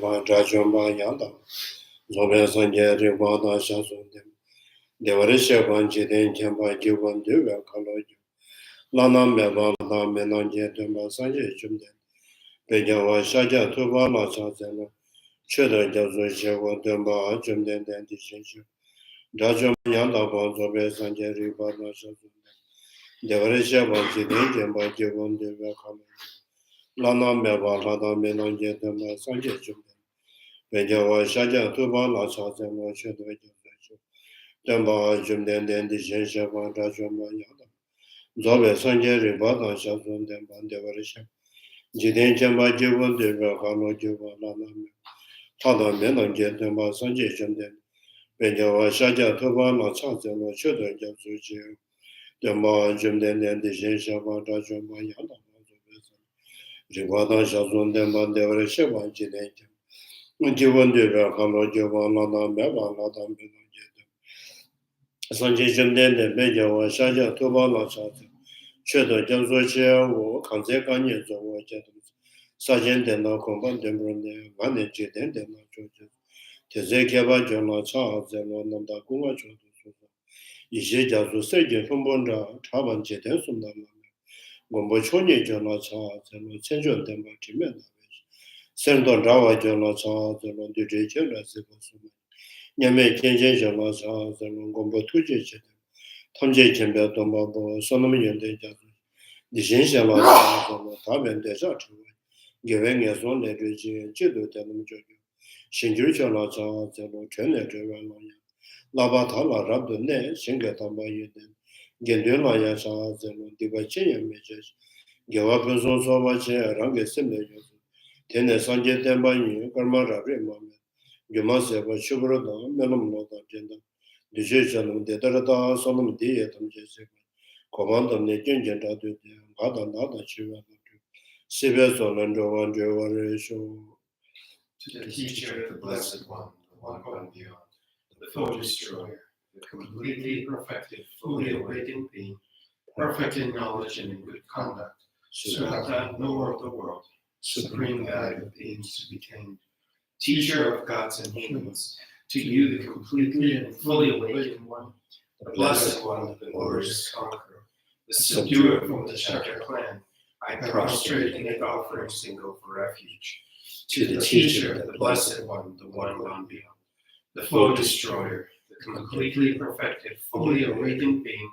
Rajumba Yanda, Zobesan Jerry Wada Shazundem, Devarishaban Jiden Kemba Juban Duva Kaloju, Lana Meva Menanje Dumba Sanje Jumden, Bejawa Shaja Tuba La Chazela, Cheda Jazu Shewa Dumba Jumden Dishinju, Rajum Yanda Zobesan Jerry Wada Shazundem, Devarishaban Jiden Kemba Juban Duva Kaloju, Lana Meva Lada Menanje Dumba Sanje Jumden. Bejawa Shaja Tuba La Chazema Cheda Jazu, Dumba Jumden Dishinja Rajuma Yanda. Zobe Sanje Ribada Shazun Demban Devarisha, Jiden Jamba Jibun Deva Hano Juba Lana, Tada Menan Jetemba Sanje Jumden, Bejawa Shaja Tuba La Chazema Cheda Jazu, Demba Jumden Dishinja Rajuma Yanda, Ribada Shazun Demban Devarisha, Jiden Jibun Deva Hano Juba Lana Meva Lada Menan Jetem. Sanje Jumden Bejawa Shaja Tuba La Chazema. 确的将说些我看这个年做我觉得啥件电脑公办电不的晚年节点电脑做就这些开发就拿查在那那大公安局说一些叫做设计分本着查完节点送到那我们去年就拿查在那签证电吧这面的先到查完就拿查在那对这些来这个什么年尾天天就拿查在那我们突击去的 탐제 캠베 동바보 소놈이 연대자 니신샤 라자고 다변 대자 주 예외에 손에 되지 제도 되는 저 신주저 라자 저로 전에 저가는 라바타라 rab도네 신게 담바이데 겐데라야 자저로 디바치에 메제 개와변소 소바체 랑게 셈네요 테네 산제 담바이 कर्म라베 마메 요마세바 슈브로도 메놈로도 된다 Decision Deterada Solom Dia Tamjese, Command the Genja to Gada Nada Chiva, Siveson and Jovan Jovarisho. To the teacher, the blessed one, the one gone beyond, the foe destroyer, the completely perfected, fully awakened being, perfect in knowledge and in good conduct, Sugata, knower of the world, supreme guide of beings to be tamed, teacher of gods and humans. To you, the completely and fully awakened one, the blessed one, the glorious conqueror, the subduer from the Shakya clan, I prostrate and make offerings and go for refuge. To the teacher, the blessed one, the one gone beyond, the foe destroyer, the completely perfected, fully awakened being,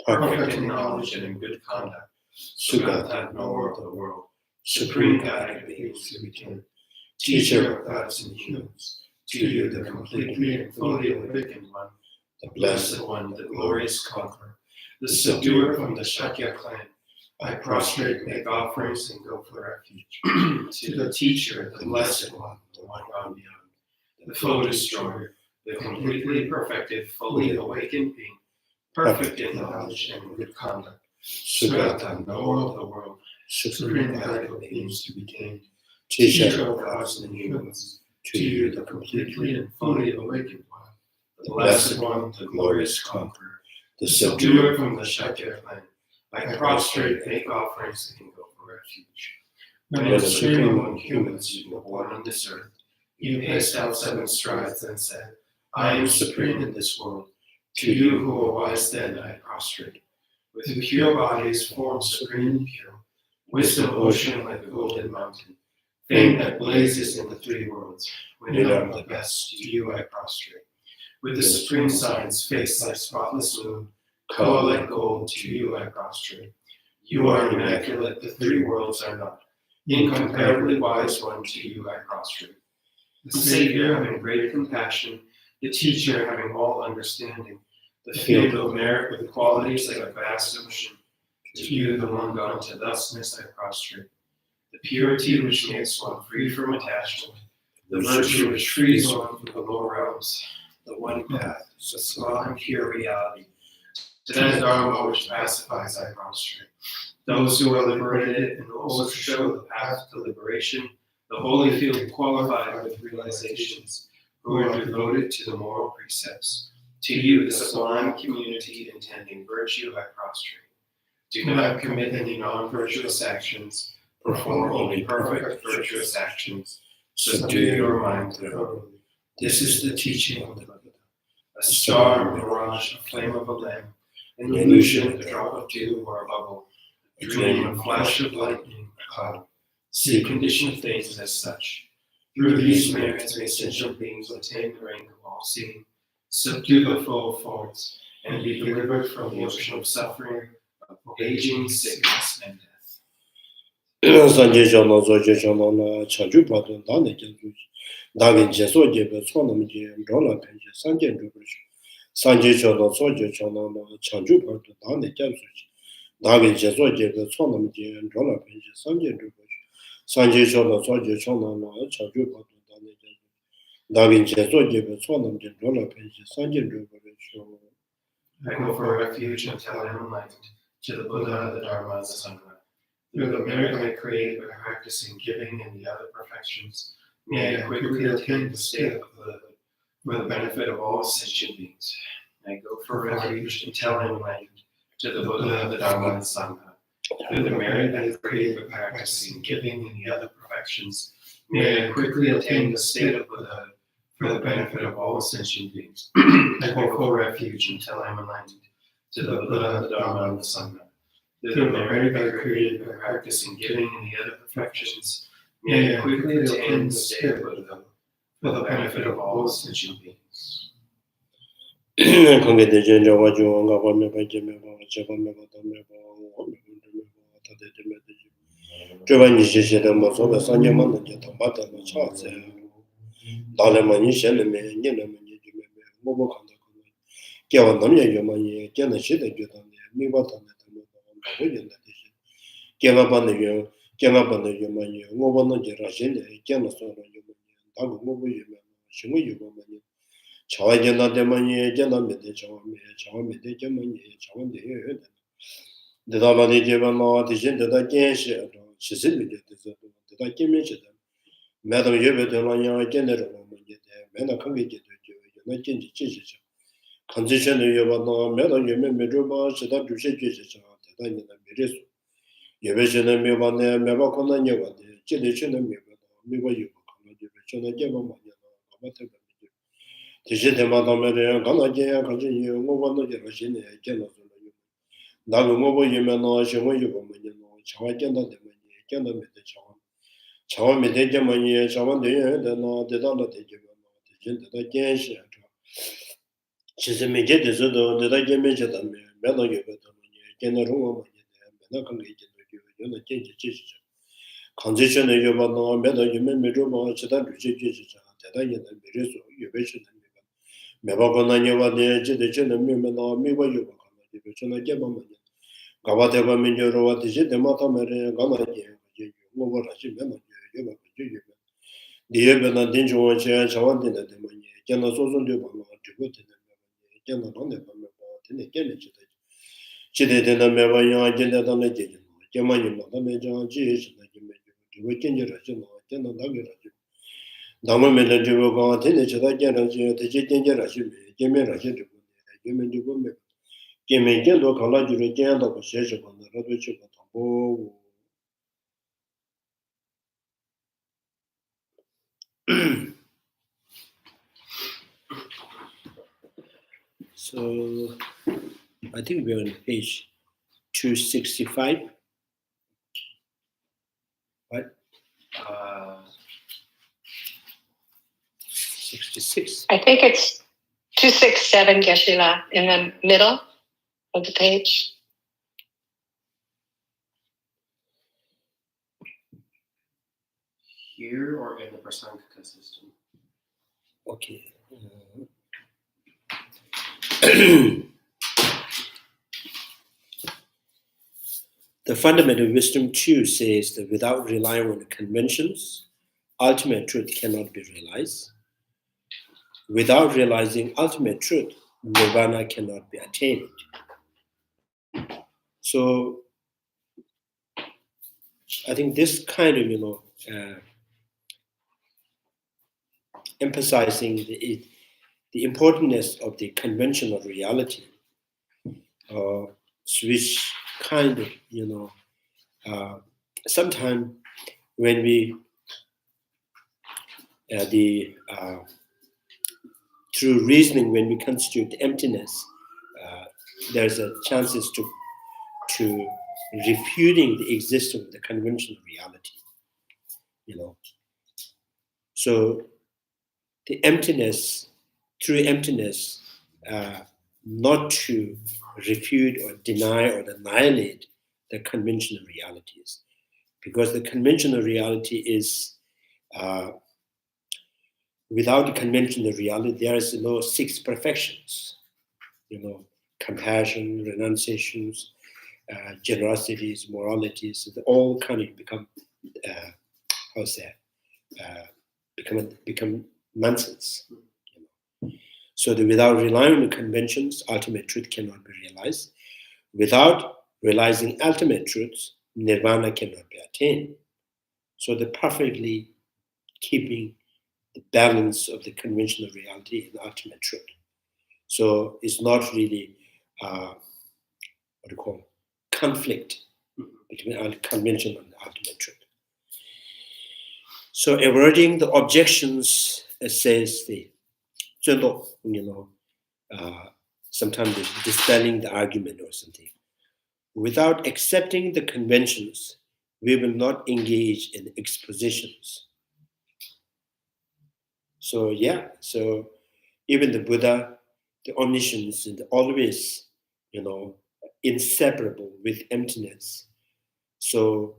perfect in knowledge and in good conduct, Sugata, knower of the world, supreme guide of beings to be tamed, teacher of gods and humans. To you, the completely and fully awakened one, the blessed one, the glorious conqueror, the subduer from the Shakya clan, I prostrate, make offerings, and go for refuge. To the teacher, the blessed one, the one gone beyond, the foe destroyer, the completely perfected, fully awakened being, perfect in knowledge and good conduct, Sugata, knower of the world, supreme guide of beings to be tamed, teacher of gods and humans. To you, the completely and fully awakened one, the blessed one, the glorious conqueror, the subduer from the Shakya clan, I prostrate, make offerings, and go for refuge. When as supreme among humans you were born on this earth, you paced out 7 strides and said, I am supreme in this world. To you who were wise then I prostrate. With pure bodies formed supreme and pure, wisdom ocean like a golden mountain, fame that blazes in the 3 worlds, when I am the best, to you I prostrate. With the supreme science, face like spotless moon, color like gold, to you I prostrate. You are immaculate, the 3 worlds are not. Incomparably wise one, to you I prostrate. The Savior having great compassion, the teacher having all understanding, the field of merit with qualities like a vast ocean, to you the one gone to thusness I prostrate. The purity which makes one free from attachment, the virtue which frees one from the lower realms, the one path, the sublime pure reality, to that Dharma which pacifies I prostrate. Those who are liberated and those who show the path to liberation, the holy field qualified with realizations, who are devoted to the moral precepts. To you, the sublime community intending virtue I prostrate. Do not commit any non-virtuous actions, perform only perfect virtuous actions. Subdue your mind thoroughly. This is the teaching of the Buddha. A star, a mirage, a flame of a lamp, an illusion, a drop of dew or a bubble, a dream, a flash of lightning, a cloud. See conditioned things as such. Through these merits may sentient beings attain the rank of all seeing, subdue the full forms, and be delivered from the ocean of suffering, of aging, sickness, and death. Sanje Chana Zoje Chana Na Chanju Padun Dane Kenzu Dagin Jeso Jebe Sonam Je Rola Penje Sanje Drubush Sanje Chana Zoje Chana Na Chanju Padun Dane Kenzu Dagin Jeso Jebe Sonam Je Rola Penje Sanje Drubush Sanje Chana Zoje Chana Na Chanju Padun Dane Kenzu Dagin Jeso Jebe Sonam Je Rola Penje Sanje Drubush. I go for refuge until I am enlightened to the Buddha, the Dharma, and the Sangha. Through the merit I create by practicing giving and the other perfections, may I quickly attain the state of Buddhahood for the benefit of all sentient beings. I go for refuge until I am enlightened to the Buddha, the Dharma, and the Sangha. Through the merit I create by practicing giving and the other perfections, may I quickly attain the state of Buddhahood for the benefit of all sentient beings. I go for refuge until I am enlightened to the Buddha, the Dharma, and the Sangha. Through the merit I created by practicing giving and the other perfections, may I quickly attain the state of Buddhahood for the benefit of all sentient beings. So, I think we're on page 265, right? 66. I think it's 267, Geshe-la, in the middle of the page. Here or in the Prasankhika system? Okay. The fundamental wisdom 2 says that without relying on conventions, ultimate truth cannot be realized. Without realizing ultimate truth, nirvana cannot be attained. So, I think this kind of, emphasizing the importance of the conventional reality, which kind of, sometimes when we through reasoning, when we constitute emptiness, there's a chances to refuting the existence of the conventional reality. So the emptiness, through emptiness, not to refute or deny or annihilate the conventional realities, because the conventional reality is without the conventional reality, there is no six perfections. Compassion, renunciations, generosities, moralities, they all kind of become become nonsense. So that without relying on the conventions, ultimate truth cannot be realized. Without realizing ultimate truths, nirvana cannot be attained. So the perfectly keeping the balance of the conventional reality and ultimate truth. So it's not really conflict between convention and ultimate truth. So avoiding the objections, says the Ch12, sometimes dispelling the argument or something. Without accepting the conventions, we will not engage in expositions. So even the Buddha, the omniscience, and always, inseparable with emptiness. So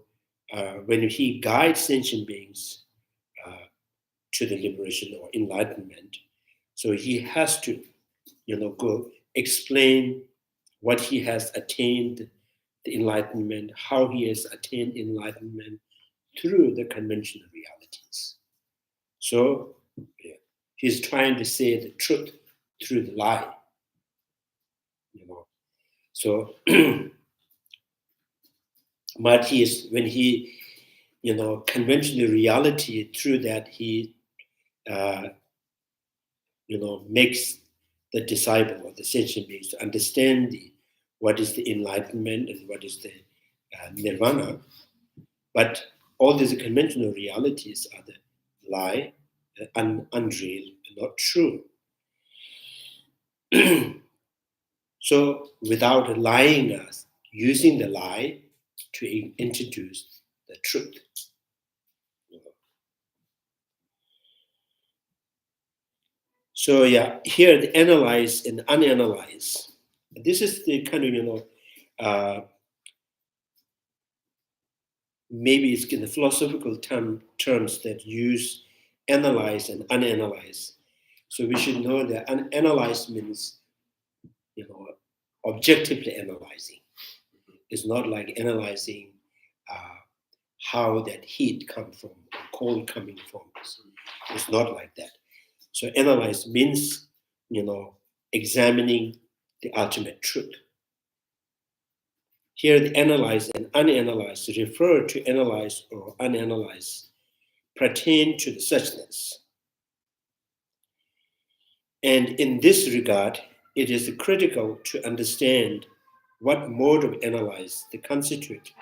when he guides sentient beings to the liberation or enlightenment, so he has to, go explain what he has attained, the enlightenment, how he has attained enlightenment through the conventional realities. So he's trying to say the truth through the lie. So but when he, conventional reality, through that he, makes the disciple or the sentient beings to understand what is the enlightenment and what is the nirvana. But all these conventional realities are the lie, unreal, and not true. So without lying us, using the lie to introduce the truth. So here the analyze and unanalyze. This is the kind of, maybe it's in the philosophical terms that use analyze and unanalyze. So we should know that unanalyze means, objectively analyzing. It's not like analyzing how that heat comes from, cold coming from. It's not like that. So analyze means, examining the ultimate truth. Here the analyze and unanalyze refer to analyze or unanalyze, pertain to the suchness. And in this regard, it is critical to understand what mode of analyze they constitute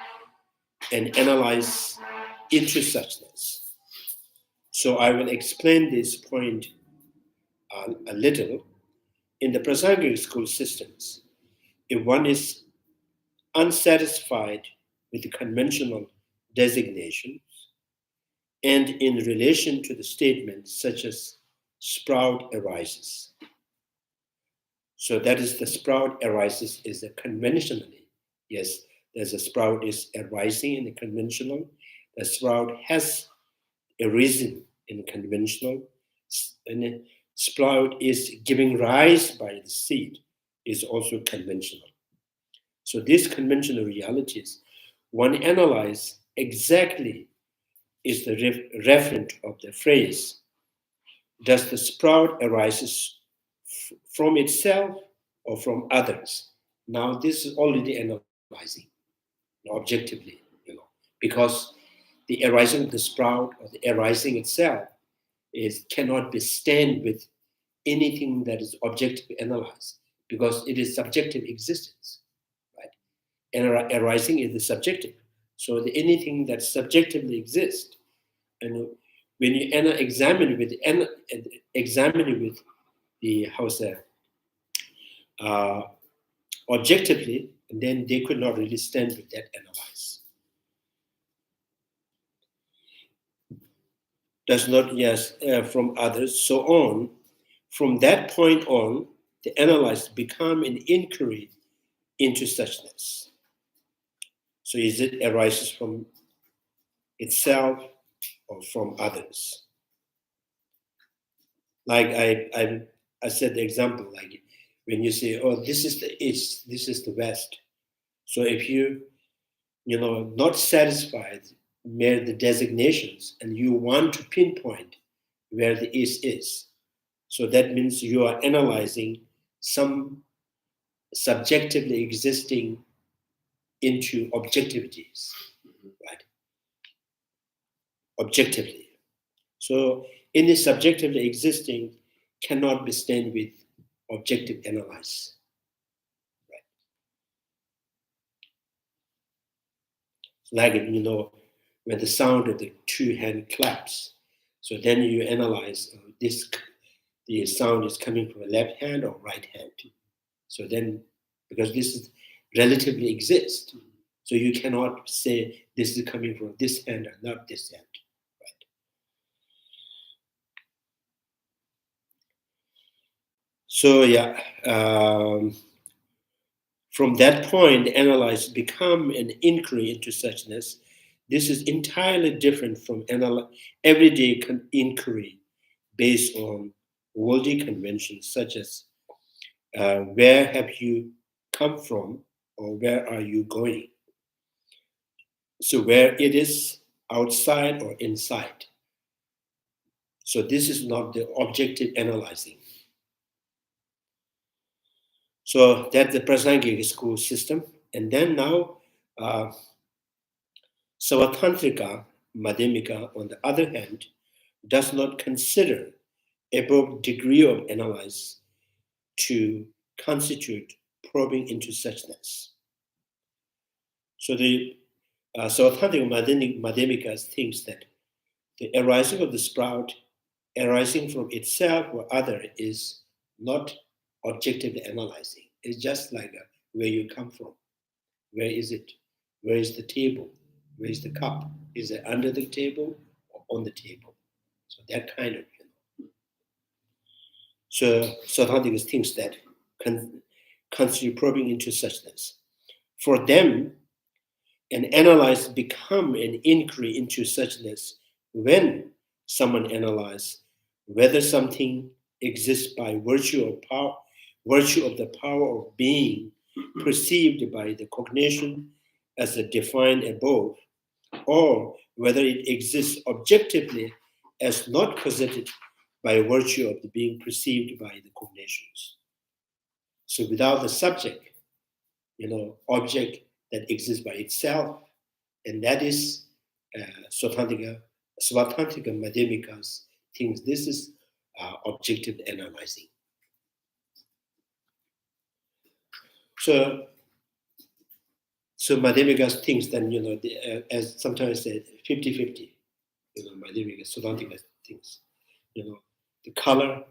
and analyze into suchness. So I will explain this point a little. In the Prasangic school systems, if one is unsatisfied with the conventional designations and in relation to the statements such as sprout arises. So that is the sprout arises is a conventionally. Yes, there's a sprout is arising in the conventional. The sprout has arisen in conventional. And the sprout is giving rise by the seed is also conventional. So these conventional realities, one analyze exactly is the referent of the phrase. Does the sprout arises from itself or from others? Now this is already analyzing objectively, because the arising of the sprout or the arising itself cannot be stand with anything that is objectively analyzed, because it is subjective existence, right? And arising is the subjective. So anything that subjectively exists, and when you examine with the objectively, then they could not really stand with that analyze. Does not, yes, from others, so on. From that point on, the analyzed become an inquiry into suchness. So is it arises from itself or from others? Like I said the example, like when you say, oh, this is the east, this is the west. So if you not satisfied with the designations and you want to pinpoint where the east is, so that means you are analyzing some subjectively existing into objectivities, right? Objectively. So any subjectively existing cannot be stand with objective analyze. Right? Like, when the sound of the two hand claps, so then you analyze the sound is coming from the left hand or right hand. So then, because this is relatively exists, so you cannot say this is coming from this hand or not this hand. Right? So yeah, from that point, analyze become an inquiry into suchness. This is entirely different from everyday inquiry based on worldly conventions such as where have you come from or where are you going? So where it is outside or inside. So this is not the objective analyzing. So that's the Prasangic school system. And then now, Savatantrika, Madhyamika, on the other hand, does not consider above degree of analysis to constitute probing into suchness. So the Savatantrika Madhyamika thinks that the arising of the sprout, arising from itself or other, is not objectively analyzing. It's just like where you come from. Where is it? Where is the table? Where is the cup? Is it under the table or on the table? So that kind of, So Savatantrika thinks that constitute probing into suchness. For them, an analyze become an inquiry into suchness when someone analyzes whether something exists by virtue of the power of being perceived by the cognition as defined above, or whether it exists objectively as not possessed by virtue of the being perceived by the cognitions. So without the subject, object that exists by itself, and that is Svatantrika Madhyamikas thinks this is objective analyzing. So Madhyamikas thinks that, as sometimes said, 50-50, Madhyamikas, Svatantrika thinks, the color,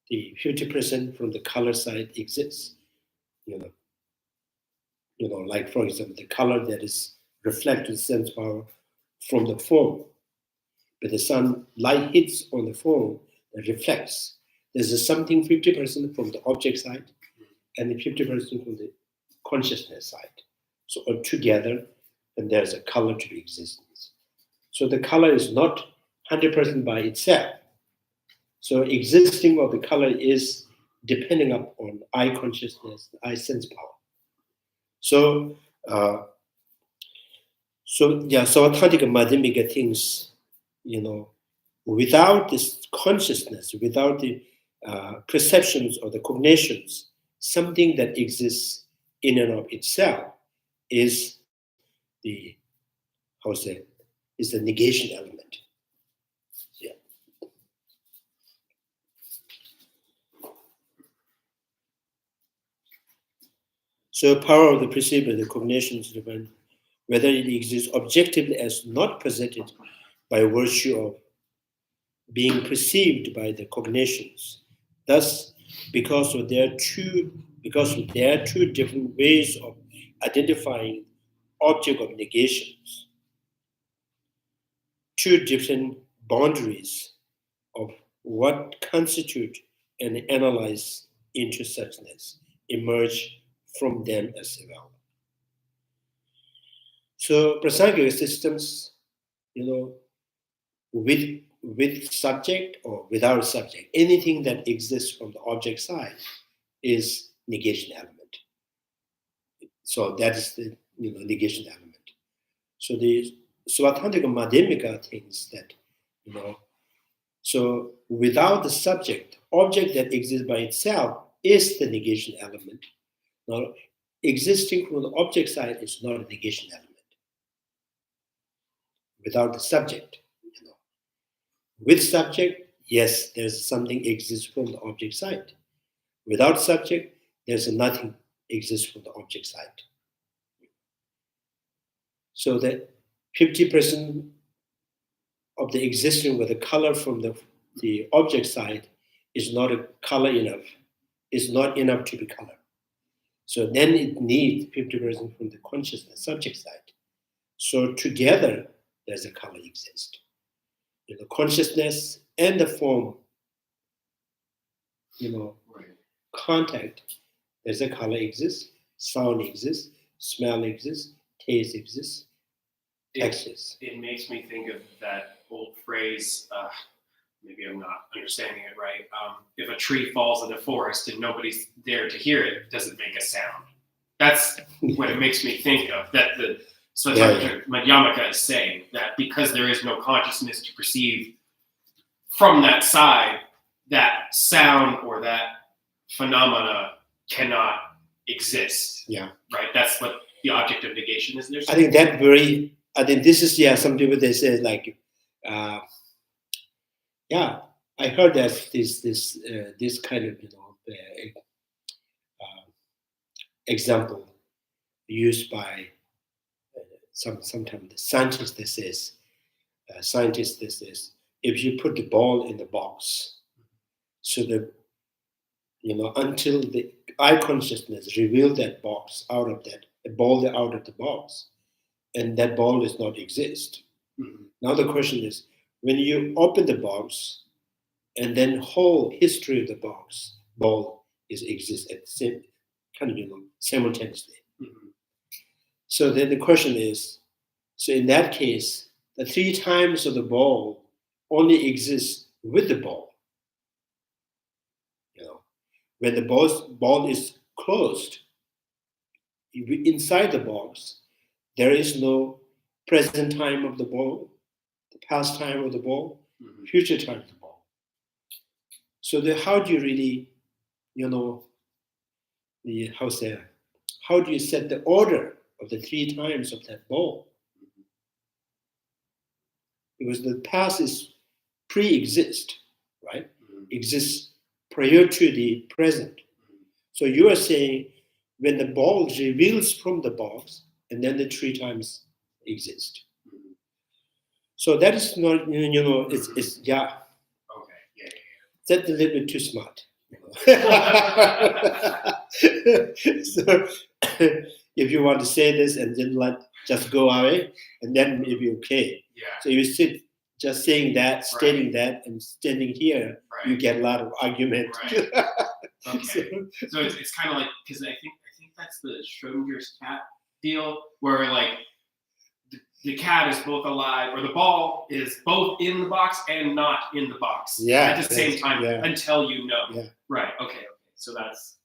the 50% from the color side exists, like for example, the color that is reflected sense power from the form, but the sunlight hits on the form that reflects. There's something 50% from the object side and the 50% from the consciousness side. So altogether, and there's a color to existence. So the color is not 100% by itself. So existing of the color is depending upon eye consciousness, eye sense power. So Savatantrika Madhyamika thinks, without this consciousness, without the perceptions or the cognitions, something that exists in and of itself is the negation element. Yeah. So power of the perceiver, the cognitions, whether it exists objectively as not presented by virtue of being perceived by the cognitions. Thus, because there are two different ways of identifying object of negations, two different boundaries of what constitute and analyze into suchness emerge from them as well. So Prasangika systems, with subject or without subject, anything that exists from the object side is negation element. So that is the negation element. So the Svatandika Madhyamika thinks that, so without the subject, object that exists by itself is the negation element. Now, existing from the object side is not a negation element. Without the subject, with subject, yes, there's something exists from the object side. Without subject, there's nothing exists from the object side. So that 50% of the existence with the color from the object side is not a color enough. It's not enough to be color. So then it needs 50% from the consciousness subject side. So together, there's a color exist. In the consciousness and the form, contact, there's a color exists, sound exists, smell exists, taste exists, exists. It makes me think of that old phrase, maybe I'm not understanding it right. If a tree falls in the forest and nobody's there to hear it, it doesn't make a sound. That's what it makes me think of, that the Madhyamaka is saying, that because there is no consciousness to perceive from that side, that sound or that phenomena cannot exist. Yeah. Right? That's what the object of negation is. There. I think this is, some people, they say like, I heard that this kind of, example used by sometimes the scientist that says, if you put the ball in the box, so that, until the eye consciousness reveal that box out of that, the ball out of the box, and that ball does not exist. Mm-hmm. Now the question is, when you open the box, and then whole history of the ball exists at the same kind of, simultaneously. Mm-hmm. So then the question is, so in that case, the 3 times of the ball only exists with the ball. When the ball is closed, inside the box, there is no present time of the ball, the past time of the ball, mm-hmm. future time of the ball. So how do you really, how do you set the order of the 3 times of that ball? Because the past is pre-exist, right? Mm-hmm. Exists prior to the present. Mm-hmm. So you are saying when the ball reveals from the box, and then the 3 times exist. Mm-hmm. So that is not, it's yeah. Okay, yeah. That's a little bit too smart. So if you want to say this and then just go away, and then maybe okay. Yeah. So you sit just saying that, stating that, and standing here, you get a lot of argument. Right. Okay. So it's kind of like, because I think that's the Schrodinger's cat deal, where like the cat is both alive, or the ball is both in the box and not in the box at the same time until you know. Yeah. Right. Okay. So that's.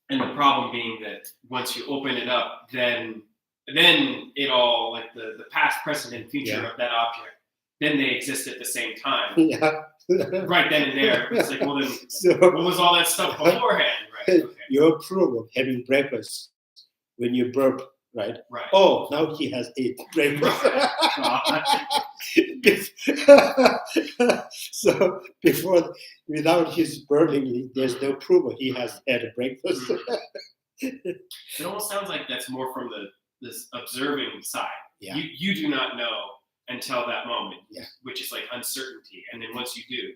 And the problem being that once you open it up, then it all, like the past, present, and future of that object, then they exist at the same time. Yeah. Right then and there. It's like, well, then what was all that stuff beforehand? Right. Okay. Your proof of having breakfast when you burp, right? Right. Oh, now he has ate breakfast. So without his burping, there's no proof he has had a breakfast. It almost sounds like that's more from this observing side. Yeah. You do not know until that moment, Yeah. which is like uncertainty. And then once you do,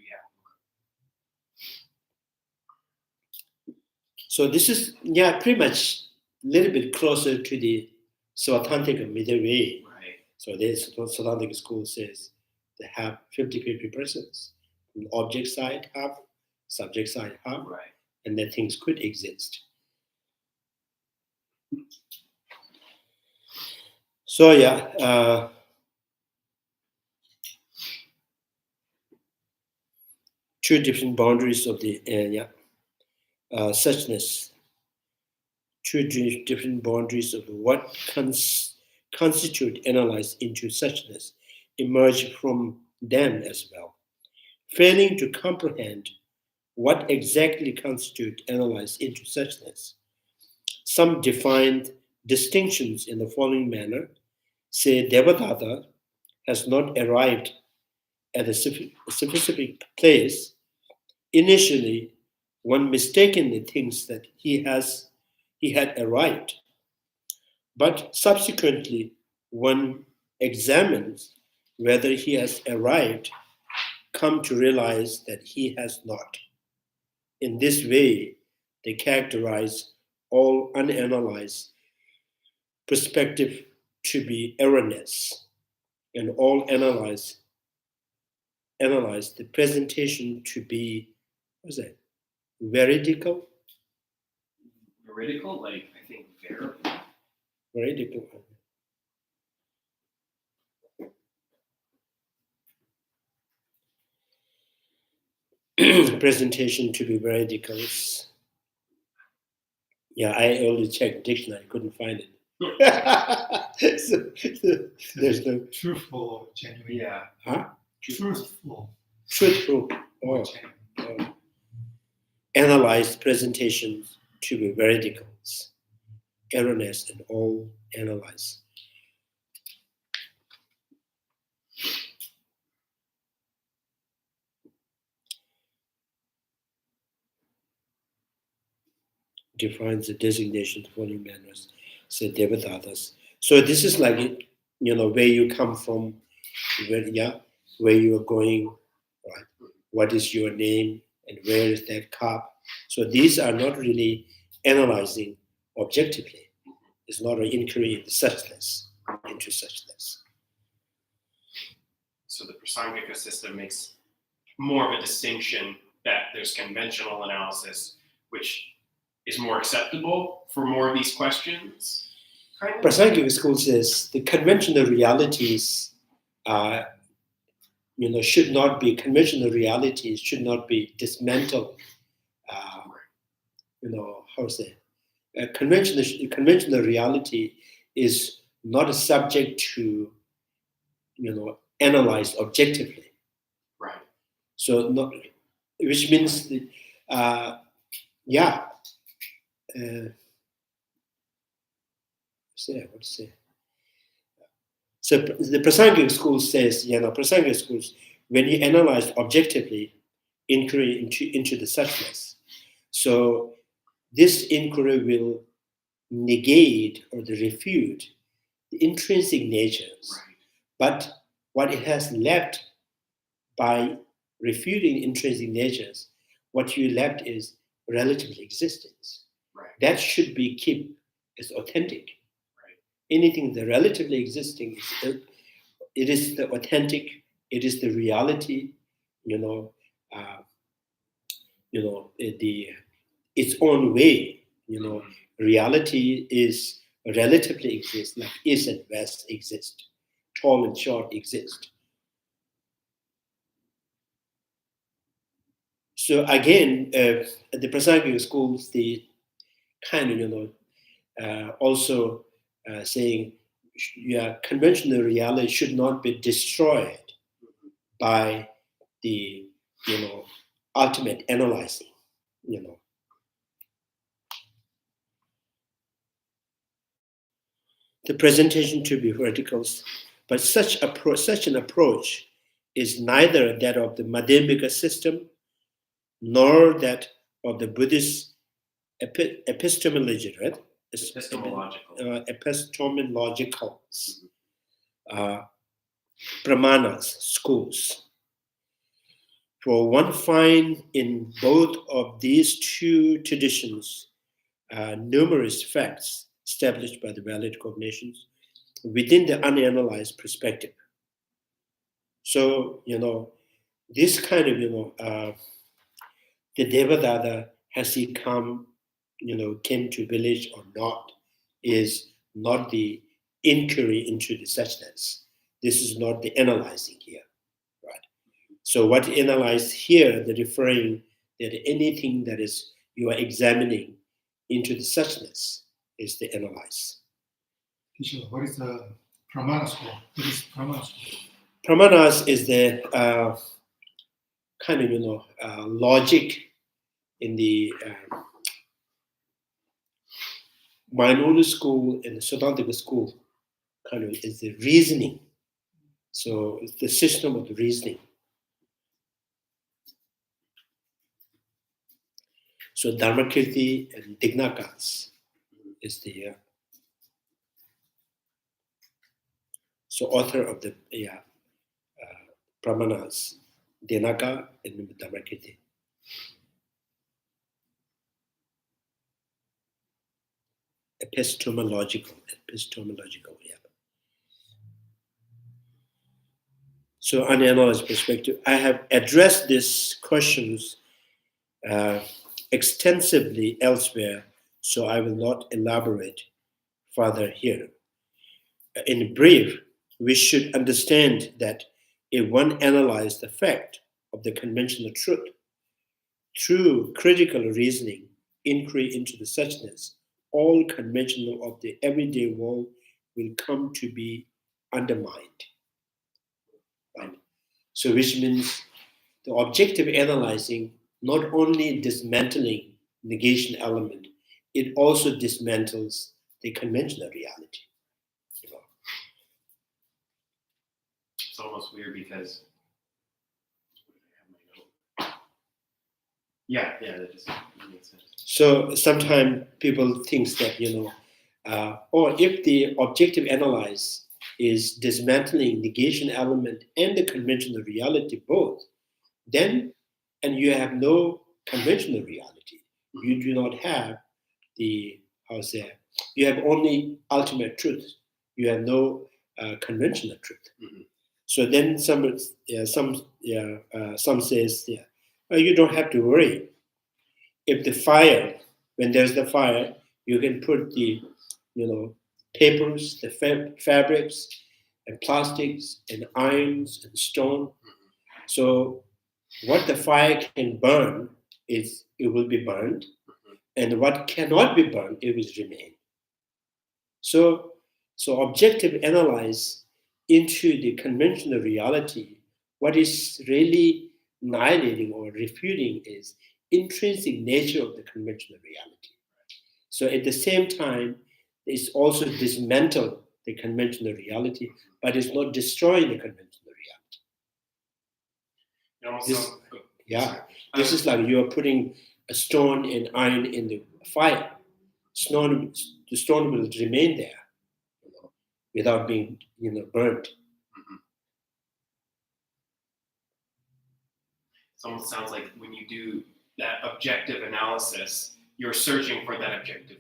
So this is, pretty much a little bit closer to the Swatantric middle way. right. So this Swatantric school says they have 50-50%. Object side half, subject side half, Right. and that things could exist. So two different boundaries of the suchness. Two different boundaries of what constitute analyze into suchness emerge from them as well. Failing to comprehend what exactly constitute analyze into suchness, some defined distinctions in the following manner. Say Devadatta has not arrived at a specific place. Initially, one mistakenly thinks that he had arrived, but subsequently one examines whether he has arrived, come to realize that he has not. In this way, they characterize all unanalyzed perspective to be erroneous, and all analyze the presentation to be, what's that, veridical? Veridical, like I think Veridical. Presentation to be veridical. Yeah, I only checked dictionary, couldn't find it. There's no truthful or genuine. Yeah. Huh? Truthful. Truthful. Or Oh. genuine. Analyzed presentations to be veridicals. Erroneous and all analyzed. Defines the designation of holy manners, said Devadatas. So this is like, where you come from, where you are going, right? What is your name and where is that cup? So these are not really analyzing objectively. It's not an inquiry into suchness. So the Prasangika system makes more of a distinction that there's conventional analysis, which is more acceptable for more of these questions. Kind of? Prasangika school says the conventional realities should not be dismantled. How to say? Conventional reality is not subject to, analyzed objectively. Right. So, which means, what to say? So the Prasangika school says, Prasangika schools, when you analyze objectively, inquiry into the suchness. So this inquiry will negate or refute the intrinsic natures. Right. But what it has left by refuting intrinsic natures, what you left is relative existence. Right. That should be kept as authentic. Right. Anything that relatively existing, it is the authentic, it is the reality, its own way. Reality is relatively exists, like east and west exist, tall and short exist. So again, at the Prasangika schools, the kind of also saying, conventional reality should not be destroyed by the ultimate analyzing. The presentation to be verticals, but such an approach is neither that of the Madhyamika system nor that of the Buddhist epistemology, right? Epistemological. Epistemologicals. Brahmanas, schools. For one find in both of these two traditions numerous facts established by the valid cognitions within the unanalyzed perspective. So, this kind of, the Devadatta, has he come, came to village or not, is not the inquiry into the suchness. This is not the analyzing here, right? So what analyzed here, the referring that anything that is you are examining into the suchness is the analyze. Teacher, what is the Pramana school? What is Pramana school? Pramanas is the kind of logic in the Minority school and the Siddhantika school. Kind of is the reasoning. So it's the system of the reasoning. So Dharmakirti and Dignakas is the so author of the Brahmanas, Dinaka and Dharmakirti. Epistemological, yeah. So unanalyzed perspective, I have addressed these questions extensively elsewhere, so I will not elaborate further here. In brief, we should understand that if one analyzes the fact of the conventional truth through critical reasoning, inquiry into the suchness, all conventional of the everyday world will come to be undermined. Right? So which means the objective analyzing not only dismantling negation element, it also dismantles the conventional reality. It's almost weird because that just makes sense. So sometimes people think that or if the objective analyze is dismantling negation element and the conventional reality both, then and you have no conventional reality. You do not have the you have only ultimate truth. You have no conventional truth. Mm-hmm. So then some says you don't have to worry. If the fire, when there's the fire, you can put the papers, the fabrics, and plastics, and irons, and stone. So what the fire can burn is it will be burned, and what cannot be burned, it will remain. So objective analyze into the conventional reality, what is really annihilating or refuting is intrinsic nature of the conventional reality. So at the same time, it's also dismantle the conventional reality, but it's not destroying the conventional reality. This is like you are putting a stone and iron in the fire. The stone will remain there, without being, burnt. Mm-hmm. It almost sounds like when you do that objective analysis, you're searching for that objective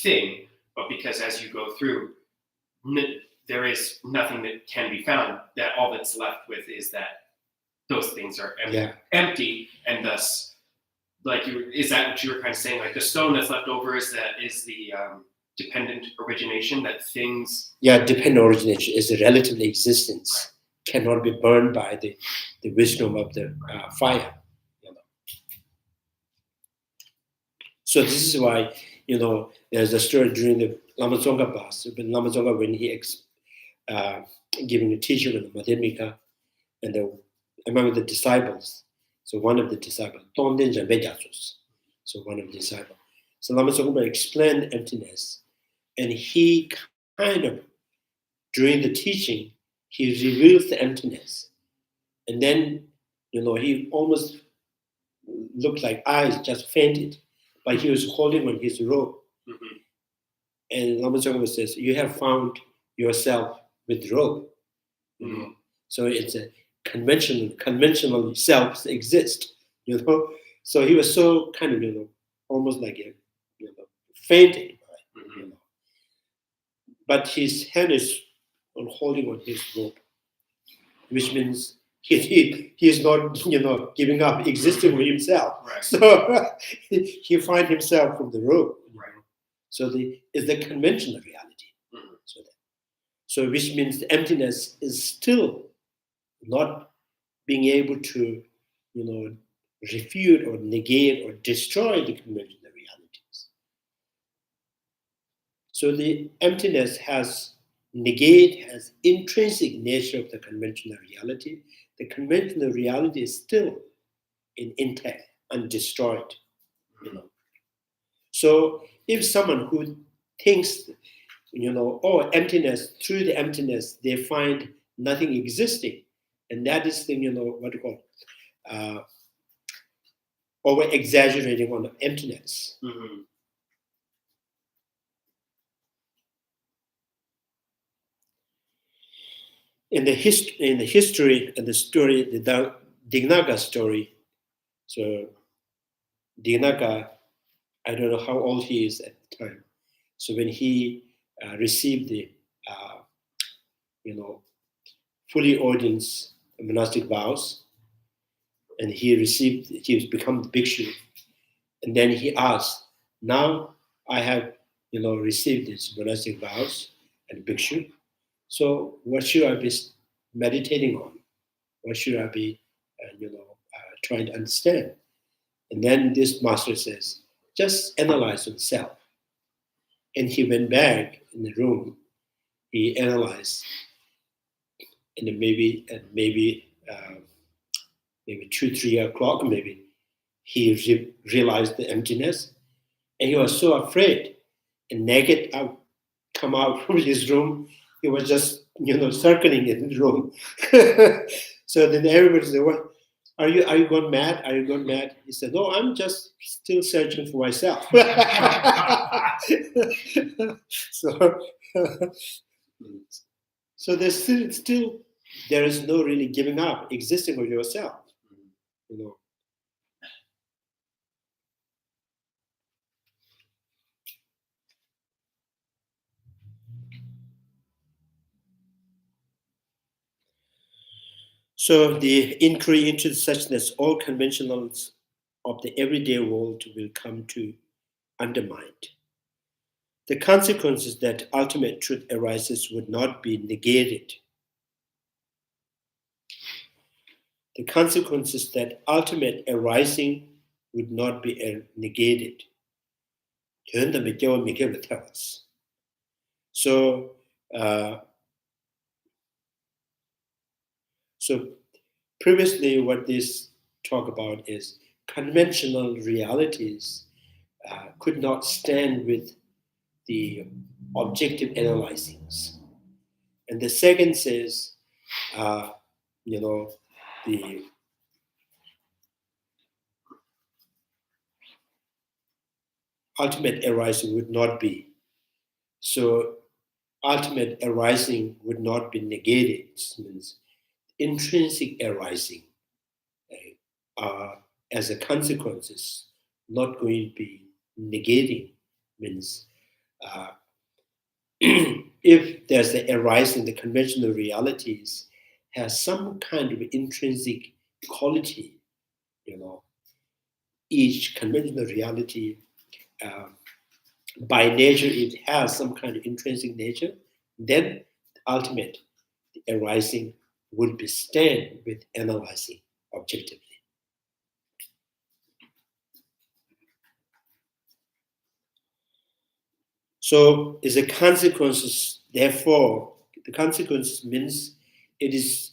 thing, but because as you go through, there is nothing that can be found, that all that's left with is that those things are empty, and thus, is that what you were kind of saying? Like the stone that's left over is the dependent origination, that things... Yeah, dependent origination is a relative existence, cannot be burned by the wisdom of the fire. So this is why, there's a story during the Lama Tsongkaphas, Lama Tsongkapha, when he giving a teaching in the Madhyamika, and among the disciples, so one of the disciples, so one of the disciples. So Lama Tsongkapha explained emptiness, and he kind of, during the teaching, he reveals the emptiness. And then, he almost looked like eyes just fainted, but he was holding on his robe. Mm-hmm. And Lama Tsongkapha says, you have found yourself with robe. Mm-hmm. So it's a conventional selves exist, So he was so kind of, almost like a, fainting, right? But his hand is holding on his rope, which means he's not, giving up existing for himself. Right. So he finds himself from the rope. Right. So it's the conventional reality. So which means the emptiness is still not being able to, refute or negate or destroy the conventional realities. So the emptiness has intrinsic nature of the conventional reality. The conventional reality is still intact, undestroyed. So if someone who thinks, emptiness, through the emptiness, they find nothing existing, and that is the, what you call, over exaggerating on emptiness. In the history and the story, the Dignaga story. So Dignaga, I don't know how old he is at the time. So when he received the, fully ordained monastic vows, and he become the bhikshu, and then he asked, now I have, received these monastic vows and bhikshu. So what should I be meditating on? What should I be, trying to understand? And then this master says, just analyze yourself. And he went back in the room. He analyzed, and maybe 2-3 o'clock, maybe he realized the emptiness, and he was so afraid and naked come out from his room. He was just, circling in the room. So then everybody said, "What? Are you gone mad? Are you gone mad?" He said, "No, I'm just still searching for myself." So there's still there is no really giving up, existing for yourself. So the inquiry into the suchness, all conventionals of the everyday world will come to undermine. The consequences that ultimate truth arises would not be negated. The consequences that ultimate arising would not be negated. So, so previously what this talk about is conventional realities could not stand with the objective analyzings. And the second says, the ultimate arising would not be. So ultimate arising would not be negated. It means intrinsic arising as a consequence is not going to be negating. Means if there's the arising, the conventional realities has some kind of intrinsic quality, each conventional reality by nature it has some kind of intrinsic nature, then ultimate arising would be stand with analyzing objectively. So is the consequences, therefore, the consequence means it is,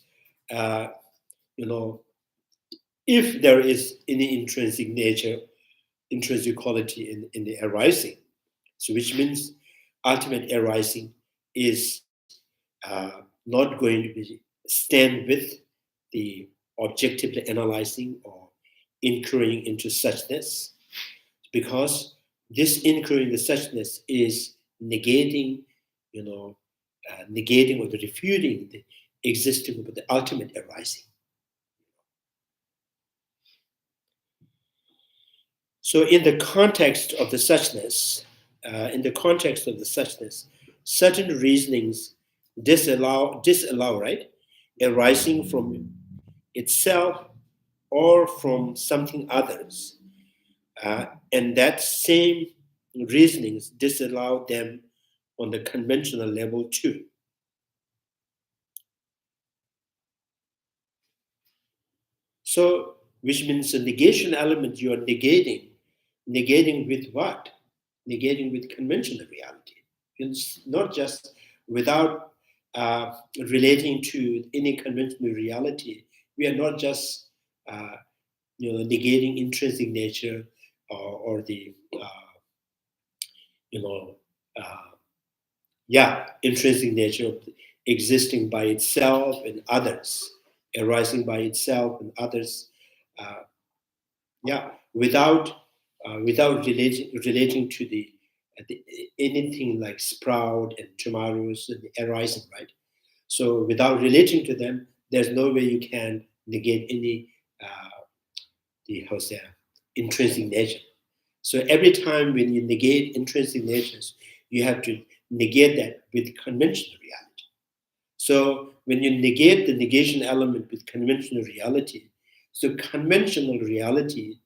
if there is any intrinsic nature, intrinsic quality in the arising, so which means ultimate arising is not going to be stand with the objectively analyzing or inquiring into suchness, because this inquiry into suchness is negating, negating or refuting existing with the ultimate arising. So in the context of the suchness, certain reasonings disallow, right, arising from itself or from something others. And that same reasonings disallow them on the conventional level too. So, which means the negation element you are negating with what? Negating with conventional reality. It's not just without relating to any conventional reality. We are not just negating intrinsic nature or the intrinsic nature of existing by itself and others, arising by itself and others. Without relating to the anything like sprout and tomorrows and the arising, right? So without relating to them, there's no way you can negate any intrinsic nature. So every time when you negate intrinsic natures, you have to negate that with conventional reality. So when you negate the negation element with conventional reality, so conventional reality,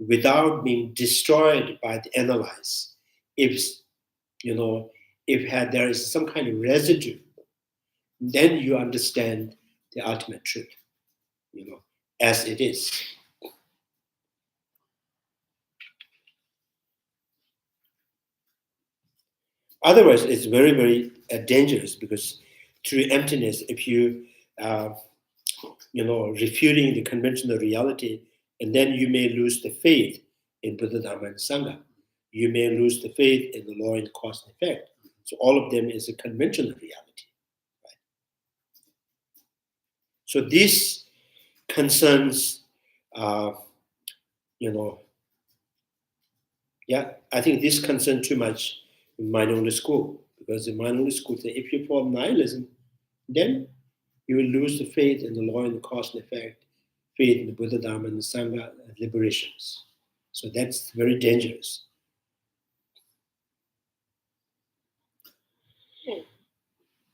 without being destroyed by the analyze, if there is some kind of residue, then you understand the ultimate truth, as it is. Otherwise, it's very, very dangerous, because through emptiness, if you, refuting the conventional reality, and then you may lose the faith in Buddha, Dharma, and Sangha. You may lose the faith in the law and cause and effect. So all of them is a conventional reality. Right? So this concerns, I think this concerns too much in minority school, because in minority school, if you form nihilism, then you will lose the faith in the law and the cause and effect, faith in the Buddha, Dharma, and the Sangha liberations. So that's very dangerous.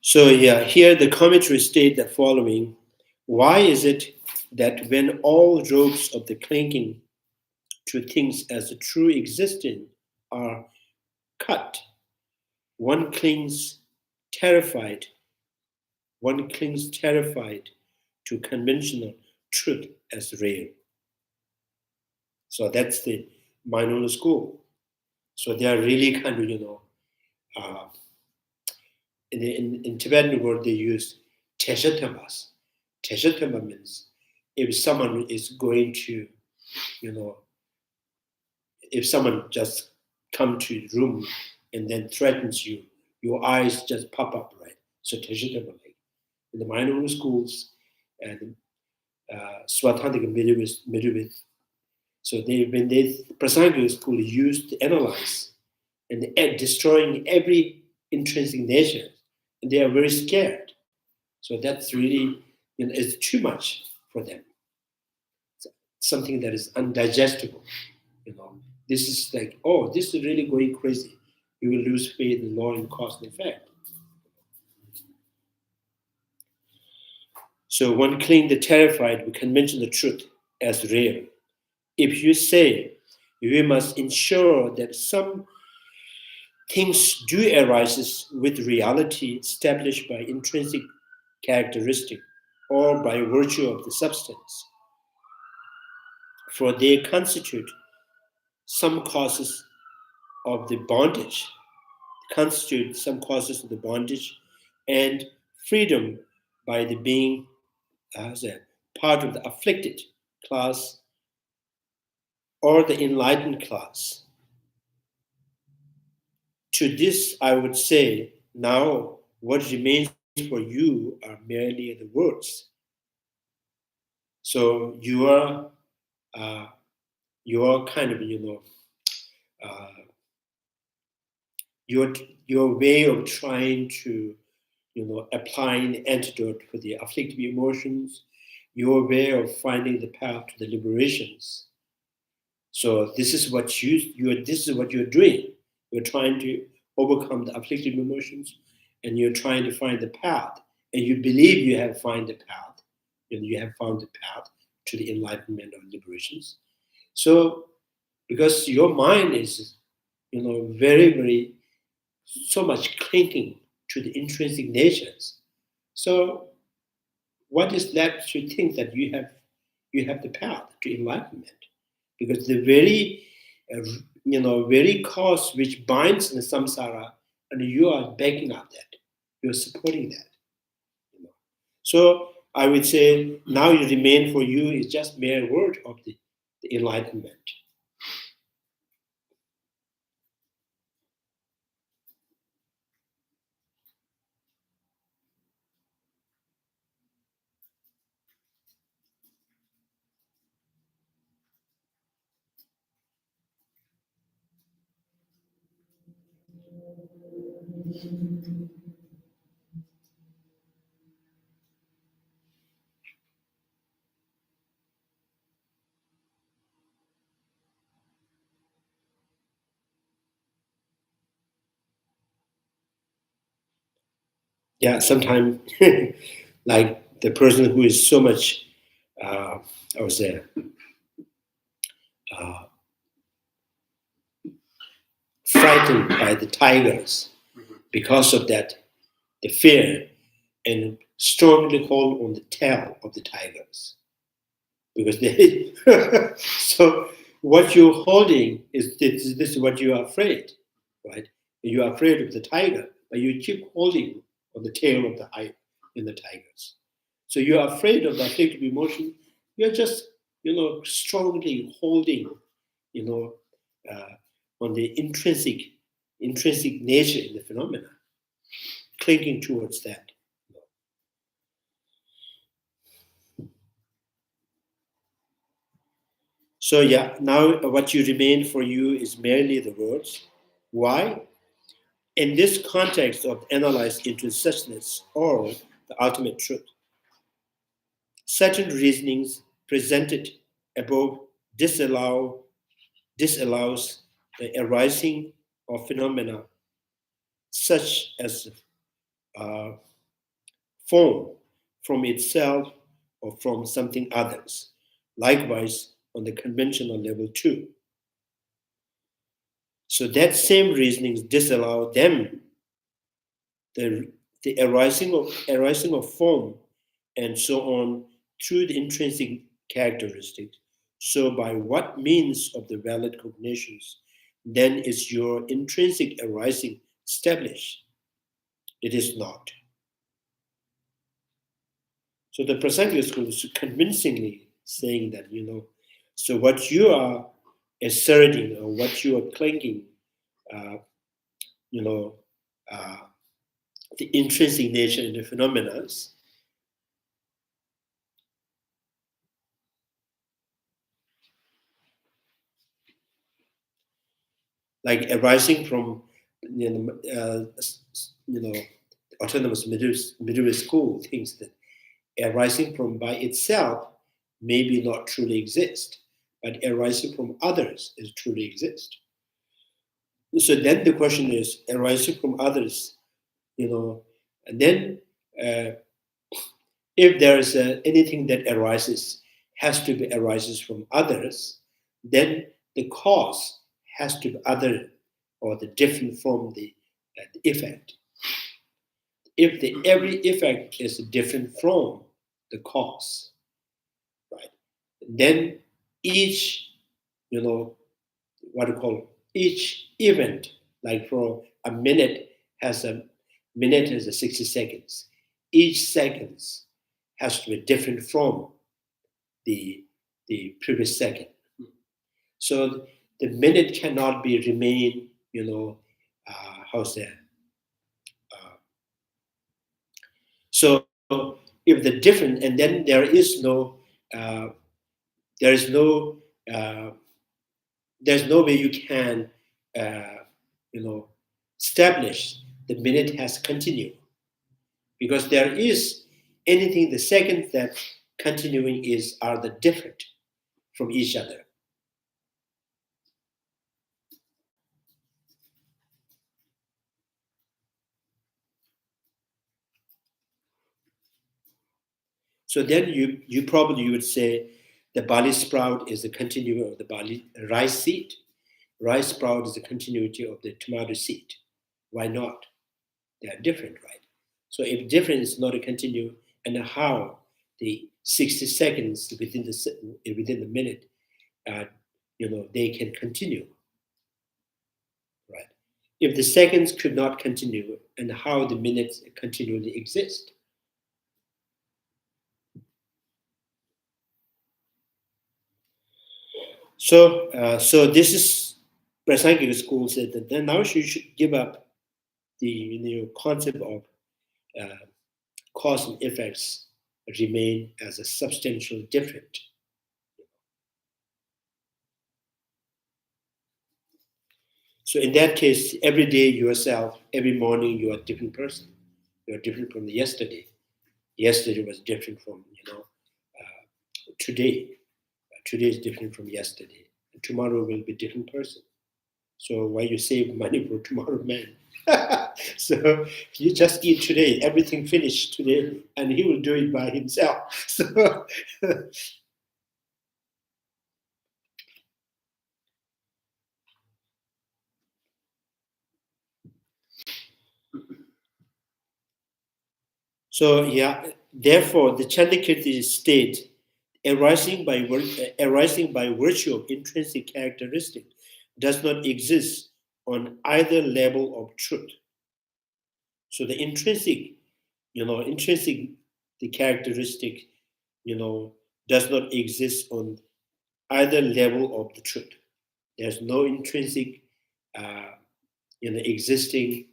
So here the commentary state the following: why is it that when all ropes of the clinging to things as a true existing are cut, one clings terrified to conventional truth as real? So that's the minority school. So they are really kind of, in Tibetan word they use teshatambas. Teshatamba means if someone is going to, if someone just come to the room and then threatens you, your eyes just pop up, right? So teshatamba, like in the minority schools and Swatantika Midwith. So when they Prasangika school used to analyze and destroying every intrinsic nature, and they are very scared. So that's really, it's too much for them. It's something that is undigestible. This is like, oh, this is really going crazy. You will lose faith in law and cause and effect. So one cling the terrified will convention the truth as real. If you say we must ensure that some things do arise with reality established by intrinsic characteristic or by virtue of the substance, for they constitute some causes of the bondage, and freedom by the being as a part of the afflicted class or the enlightened class. To this, I would say, now what remains for you are merely the words. So you are kind of, your way of trying to, applying the antidote for the afflictive emotions, your way of finding the path to the liberations. So this is what you're doing. You're trying to overcome the afflictive emotions, and you're trying to find the path, and you believe you have found the path, you have found the path to the enlightenment of liberations. So because your mind is, very, very, so much clinging to the intrinsic natures. So what is left to think that you have the path to enlightenment? Because the very, very cause which binds the samsara, and you are backing up that, you're supporting that. So I would say now you remain for you is just mere word of the enlightenment. Yeah, sometimes like the person who is so much, I would say, frightened by the tigers. Because of that, the fear, and strongly hold on the tail of the tigers. Because they, so what you're holding is this is what you are afraid, right? You are afraid of the tiger, but you keep holding on the tail of the tigers. So you are afraid of the afflictive emotion. You're just, strongly holding, on the intrinsic nature in the phenomena, clinging towards that. So yeah, now what you remain for you is merely the words. Why? In this context of analyzed into suchness or the ultimate truth, certain reasonings presented above disallows the arising of phenomena such as form from itself or from something others. Likewise, on the conventional level too. So that same reasonings disallow them the arising of form and so on through the intrinsic characteristics. So by what means of the valid cognitions then is your intrinsic arising established? It is not. So the Prasangika school is convincingly saying that, so what you are asserting or what you are claiming, the intrinsic nature in the phenomena, like arising from, autonomous middle school thinks that arising from by itself maybe not truly exist, but arising from others is truly exist. So then the question is arising from others, and then if there is anything that arises has to be arises from others, then the cause has to be other or the different from the effect. If every effect is different from the cause, right? Then each, what you call each event, like for a minute has a 60 seconds. Each seconds has to be different from the previous second. So the minute cannot be remain, how's that? So if the different, and then there is no there's no way you can establish the minute has continued. because there is anything, the seconds that continuing are the different from each other. So then you probably would say the barley sprout is the continuum of the barley rice seed. Rice sprout is the continuity of the tomato seed. Why not? They are different, right? So if different is not a continuum, and how the 60 seconds within the minute, they can continue, right? If the seconds could not continue, and how the minutes continually exist. So this is Prasangika school said that then now you should give up the concept of cause and effects remain as a substantial different. So in that case, every day yourself, every morning you are a different person. You are different from yesterday. Yesterday was different from today. Today is different from yesterday. And tomorrow will be a different person. So why you save money for tomorrow, man? So you just eat today, everything finished today, and he will do it by himself. So yeah, therefore the Chandrakirti state arising by virtue of intrinsic characteristic does not exist on either level of truth. So the intrinsic, the characteristic, does not exist on either level of the truth. There's no intrinsic, existing,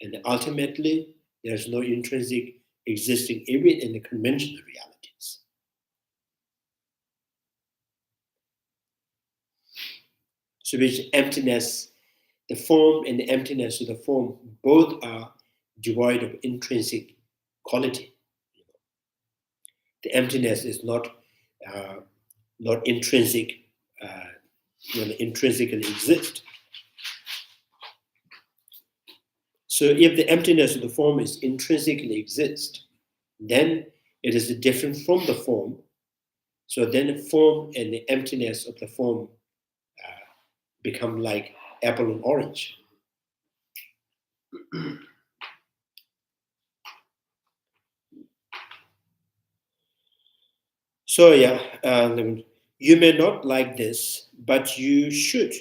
and ultimately there's no intrinsic existing even in the conventional realities. So which emptiness, the form and the emptiness of the form both are devoid of intrinsic quality. The emptiness is not intrinsic, intrinsically exist. So if the emptiness of the form is intrinsically exist, then it is different from the form. So then the form and the emptiness of the form become like apple and orange. So yeah, you may not like this, but you should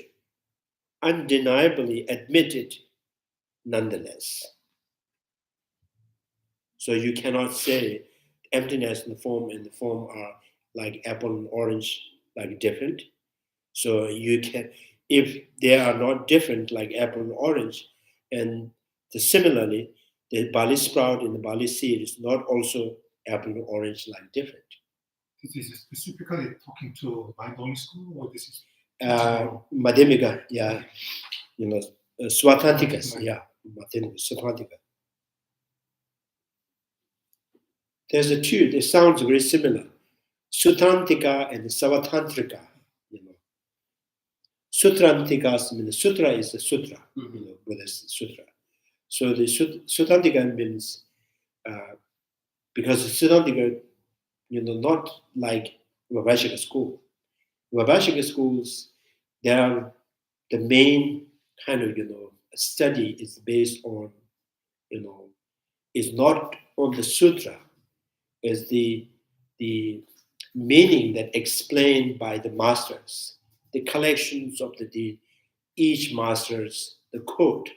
undeniably admit it nonetheless. So you cannot say emptiness and the form are like apple and orange, like different. So you can, if they are not different like apple and orange, and similarly, the barley sprout and the barley seed is not also apple and orange like different. This is specifically talking to mind-only school, or this is Madhyamika, yeah, Swatantikas, yeah, Swatantika. There's a two, they sounds very similar. Sutantika and Savatantrika, Sutrantikas means sutra is a sutra, Buddhist sutra. So the Sutantika means because Sutantika, not like Vaibhashika school. Vaibhashika schools, they are the main kind of study is based on is not on the sutra, is the meaning that explained by the masters, the collections of each master's the code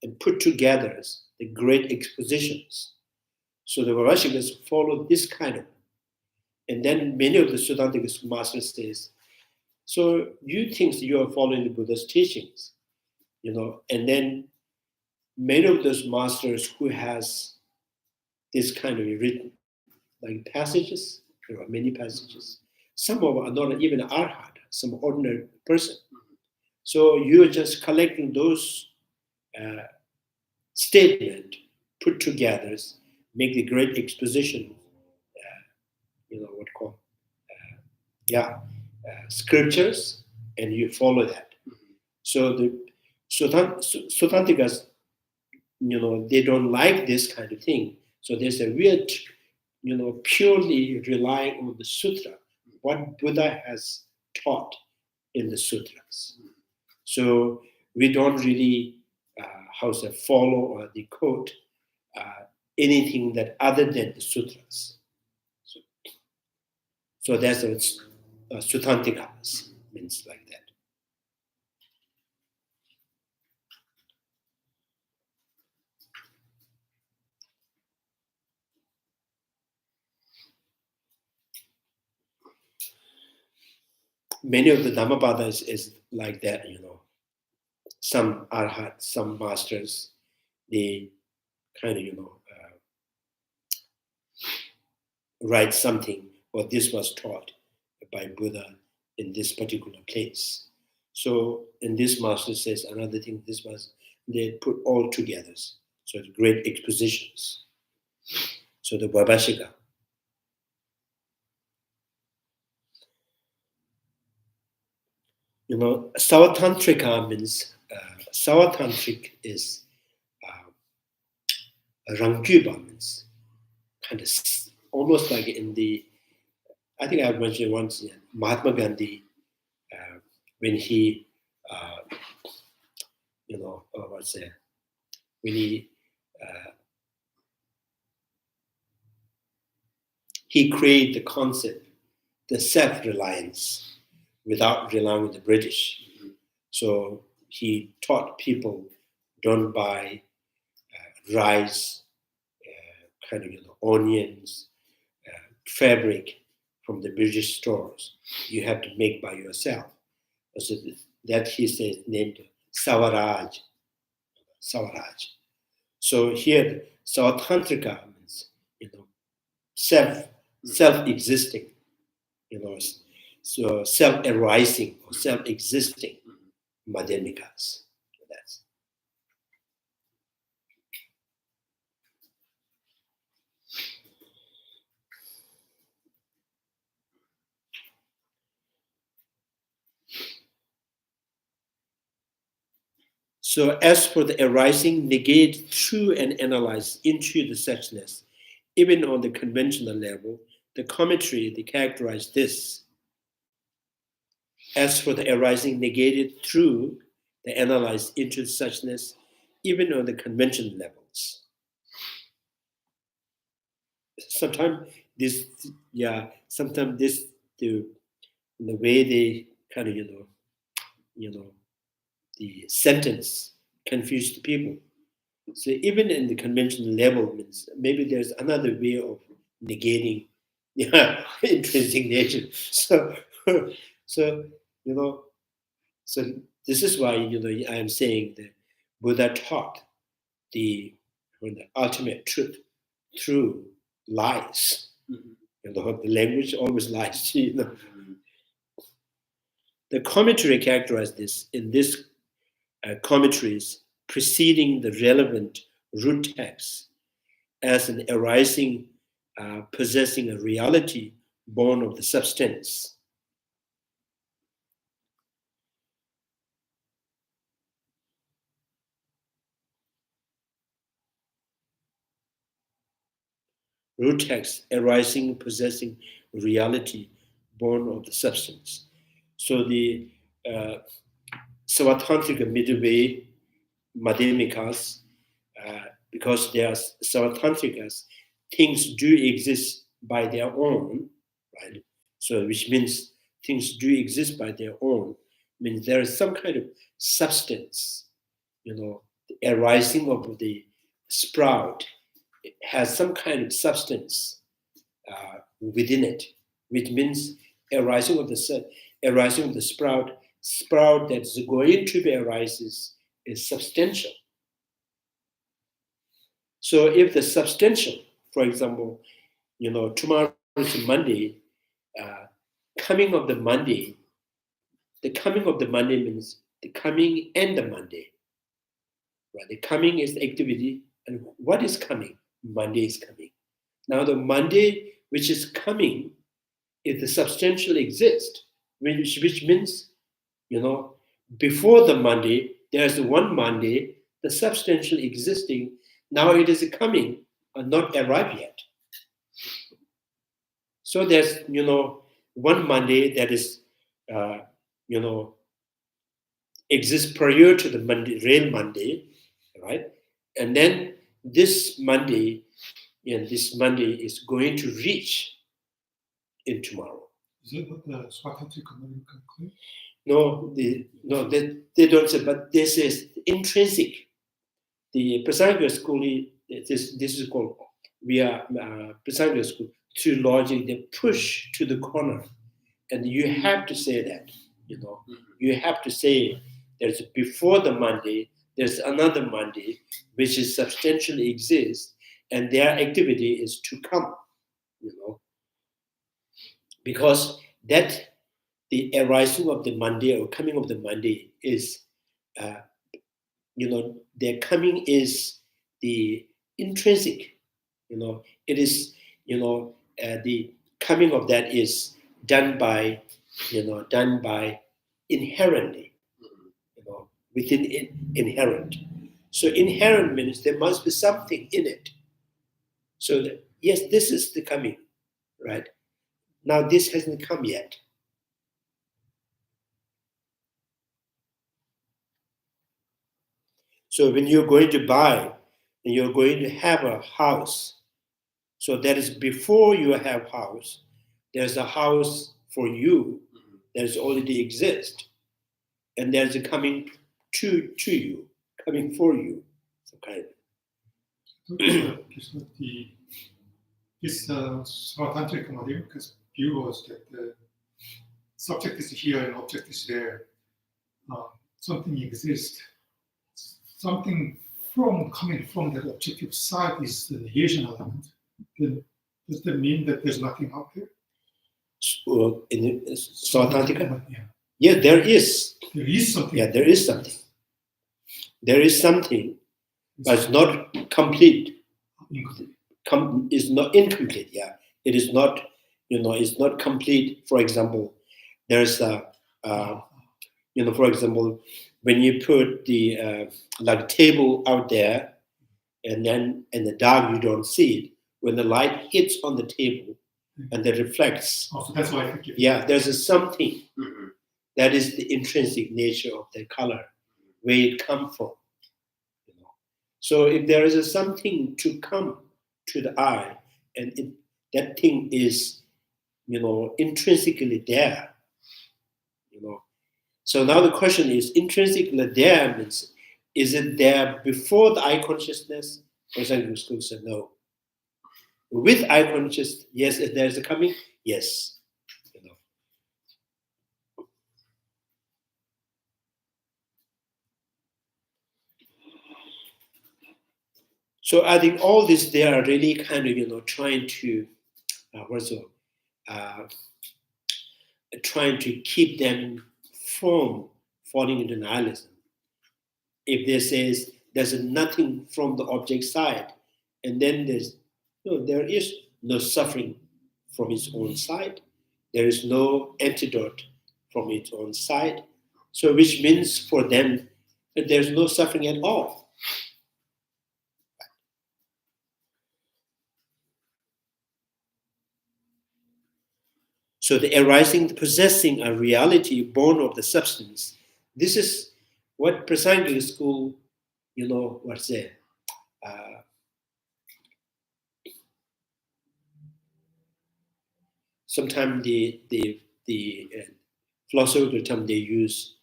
and put together as the great expositions. So the Vaibhashikas follow this kind of, and then many of the Sutantika masters says, so you think you are following the Buddha's teachings, and then many of those masters who has this kind of written like passages, there are many passages. Some of them are not even arhat, some ordinary person. So you're just collecting those statements, put together, make the great exposition, scriptures, and you follow that. So the Sutantikas, they don't like this kind of thing. So there's a weird, purely relying on the sutra, what Buddha has taught in the sutras. So we don't really, follow or decode anything that other than the sutras. So that's what Sutantikas means, like that. Many of the Dhammapada is like that, Some arhats, some masters, they kind of, write something, or this was taught by Buddha in this particular place. So, and this master says another thing, they put all together. So it's great expositions. So the Vabhashika. Savatantrika means, Savatantric is Rangkyuba means kind of almost like in the, I think I've mentioned once, Mahatma Gandhi, when he, he created the concept, the self-reliance, without relying on the British. So he taught people, don't buy rice, onions, fabric from the British stores. You have to make by yourself. So that he says named Savaraj. So here, Savatantrika means, self-existing, so self-arising or self-existing madhyamikas. That's. So as for the arising, negate through and analyze into the suchness, even on the conventional level, the commentary, they characterize this. As for the arising, negated through the analyze into the suchness, even on the conventional levels. Sometimes the way they kind of, the sentence confused people. So even in the conventional level means maybe there's another way of negating intrinsic nature. So this is why I am saying that Buddha taught the ultimate truth through lies. The language always lies. The commentary characterizes this in this commentaries preceding the relevant root text as an arising, possessing a reality born of the substance. Root text arising, possessing reality born of the substance. So the Savatantrika midway madhyamikas, because they are Savatantrikas, things do exist by their own, right? So which means things do exist by their own, means there is some kind of substance, the arising of the sprout. It has some kind of substance within it, which means arising of the sprout that's going to be arises is substantial. So if the substantial, for example, tomorrow is Monday, coming of the Monday means the coming and the Monday. Right? The coming is the activity, and what is coming? Monday is coming. Now the Monday which is coming is the substantial exist, which means, before the Monday, there's one Monday, the substantial existing. Now it is coming, not arrived yet. So there's, one Monday that is, exists prior to the Monday, real Monday, right? And then this Monday is going to reach in tomorrow. Is it what the Swatantric community conclude? No, they don't say, but this is intrinsic. The Prasangya school, this is called, we are Prasangya school, to logic, they push to the corner. And you have to say that, you have to say there's before the Monday, there's another Monday, which is substantially exists, and their activity is to come, because that the arising of the Monday or coming of the Monday is, their coming is the intrinsic, it is, the coming of that is done by inherently, within inherent. So inherent means there must be something in it. So that, yes, this is the coming, right? Now this hasn't come yet. So when you're going to buy and you're going to have a house, so that is before you have house, there's a house for you that already exists, and there's a coming to you, coming for you. So kind of. This Swatantric Madhyamaka's view was that the subject is here and object is there. Something exists. Something coming from that objective side is the negation element. Then does that mean that there's nothing out there? In Swatantrika? Yeah. Yeah, there is. There is something. Yeah, there is something. There is something, but it's not complete. Incomplete. Is not incomplete. Yeah, it is not. It's not complete. For example, there's a. For example, when you put the like table out there, and then in the dark you don't see it. When the light hits on the table, and that reflects. Oh, so that's why I think. Yeah, there's a something that is the intrinsic nature of the color, where it comes from. So if there is a something to come to the eye, and that thing is, intrinsically there. So now the question is, intrinsically there means, is it there before the eye consciousness? For example, school said no. With eye consciousness, yes, if there is a coming, yes. So I think all this, they are really kind of, trying to, trying to keep them from falling into nihilism. If they says there's nothing from the object side, and then there is no suffering from its own side, there is no antidote from its own side. So which means for them that there's no suffering at all. So the arising, the possessing a reality born of the substance. This is what Prasangya school, what's there? Sometimes the philosophical term they use,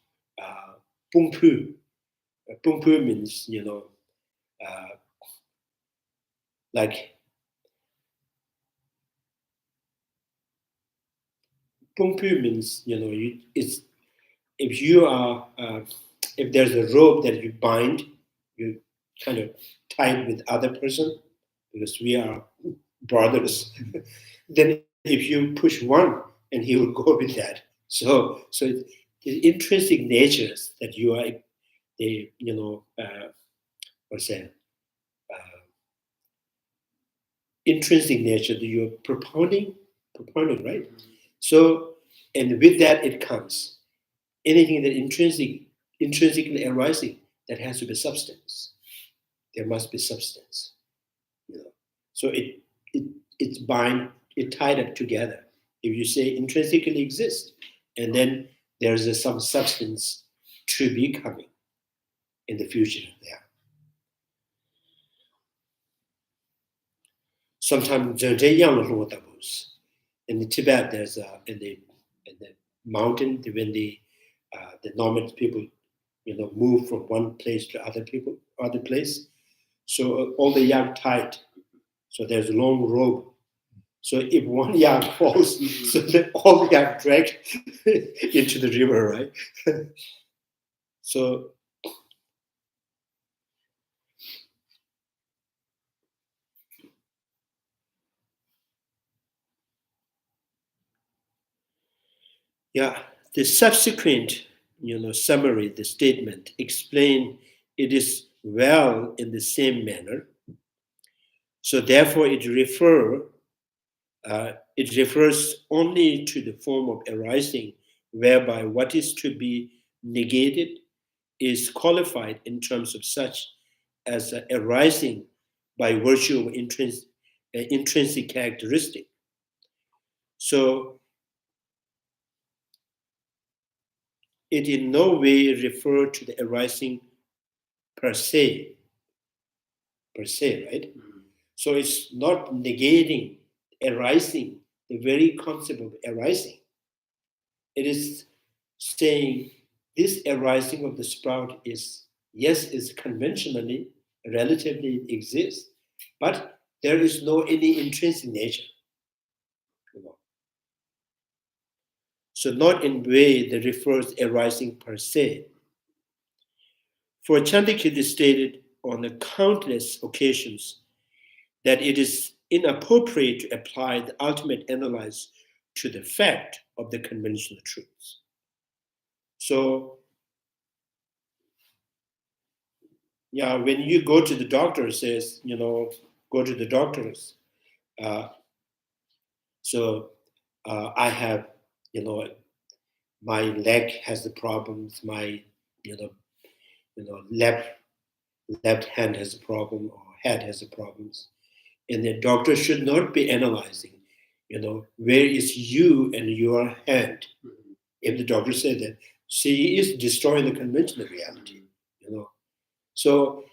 pungpu. Pungpu means, like, pungpu means, it's, if you are, if there's a rope that you bind, you kind of tie it with other person, because we are brothers. Then if you push one, and he will go with that. So the intrinsic natures that you are, what's that? intrinsic nature that you're propounding, right? So, and with that it comes anything that intrinsically arising, that has to be substance. There must be substance. So it's tied up together. If you say intrinsically exist, and then there's some substance to be coming in the future there. Sometimes in Tibet, there's in the mountain when the normal people, move from one place to other place. So all the young tied. So there's a long rope. So if one young falls, so then all the young dragged into the river, right? So yeah, the subsequent, summary, the statement explain it is well in the same manner. So therefore, it refers only to the form of arising, whereby what is to be negated is qualified in terms of such as arising by virtue of intrinsic characteristic. So it in no way refer to the arising per se, right? So it's not negating arising, the very concept of arising. It is saying this arising of the sprout is conventionally, relatively exists, but there is no any intrinsic nature. So not in way that refers arising per se. For Chandrakirti stated on the countless occasions that it is inappropriate to apply the ultimate analysis to the fact of the conventional truths. So, when you go to the doctor, says, go to the doctors. I have, my leg has the problems, my, left hand has a problem or head has the problems. And the doctor should not be analyzing, where is you and your hand? If the doctor said that, she is destroying the conventional reality, So,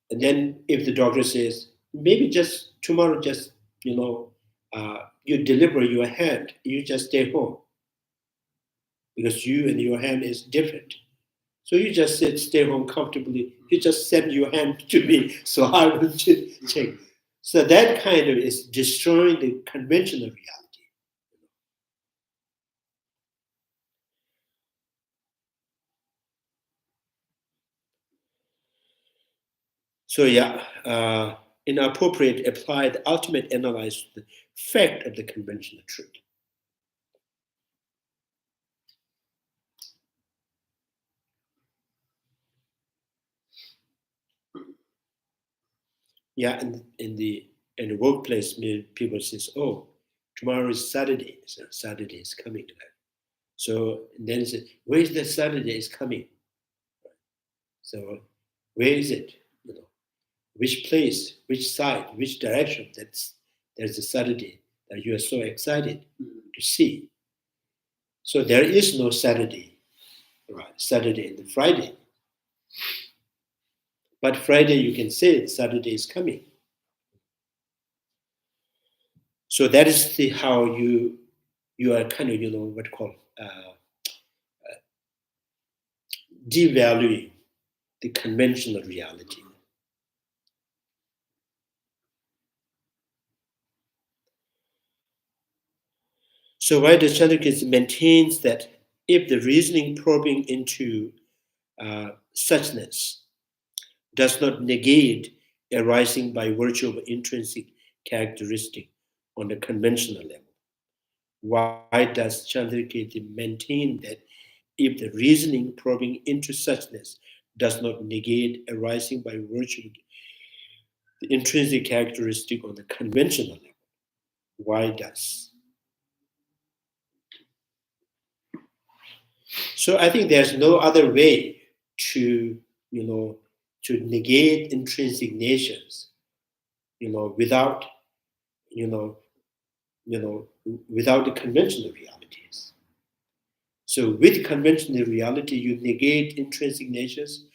and then if the doctor says, maybe just tomorrow, just, you deliver your hand, you just stay home. Because you and your hand is different. So you just stay home comfortably. You just send your hand to me, so I will check. So that kind of is destroying the conventional reality. So inappropriate apply the ultimate analysis to the fact of the conventional truth. In the workplace, people says, "Oh, tomorrow is Saturday. So Saturday is coming." So then say, "Where is the Saturday is coming?" So where is it? Which place, which side, which direction? There's a Saturday that you are so excited to see. So there is no Saturday, right? Saturday and Friday. But Friday you can say Saturday is coming. So that is how you are kind of devaluing the conventional reality. So why the Chandrakirti maintains that if the reasoning probing into suchness does not negate arising by virtue of intrinsic characteristic on the conventional level, why does Chandrakirti maintain that if the reasoning probing into suchness does not negate arising by virtue of the intrinsic characteristic on the conventional level? Why does? So I think there's no other way to, to negate intrinsic natures, without, without the conventional realities. So with conventional reality, you negate intrinsic natures,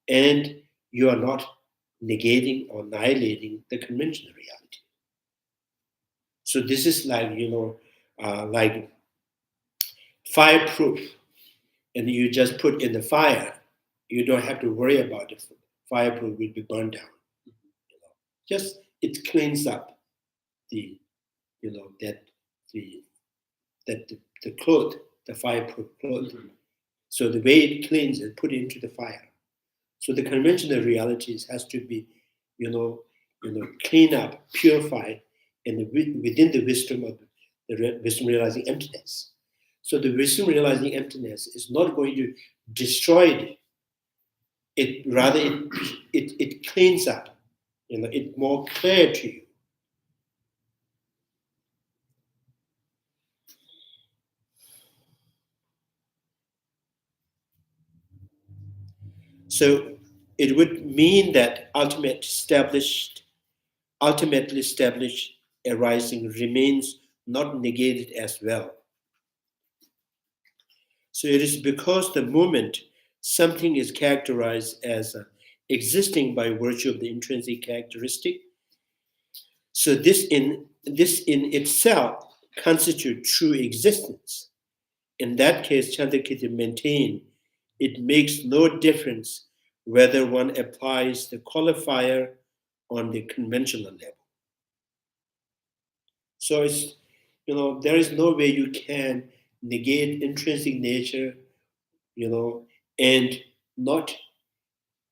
and you are not negating or annihilating the conventional reality. So this is like, like fireproof, and you just put in the fire. You don't have to worry about it. Fireproof will be burned down. Just it cleans up the, that the cloth, the fireproof cloth. So the way it cleans it, put it into the fire. So the conventional realities has to be, clean up, purified, and within the wisdom of the wisdom realizing emptiness. So the wisdom realizing emptiness is not going to destroy it. Rather it cleans up, it's more clear to you. So it would mean that ultimately established arising remains not negated as well. So it is because the moment something is characterized as existing by virtue of the intrinsic characteristic, so this in itself constitutes true existence. In that case, Chandrakirti maintained it makes no difference whether one applies the qualifier on the conventional level. So it's, there is no way you can negate intrinsic nature, and not,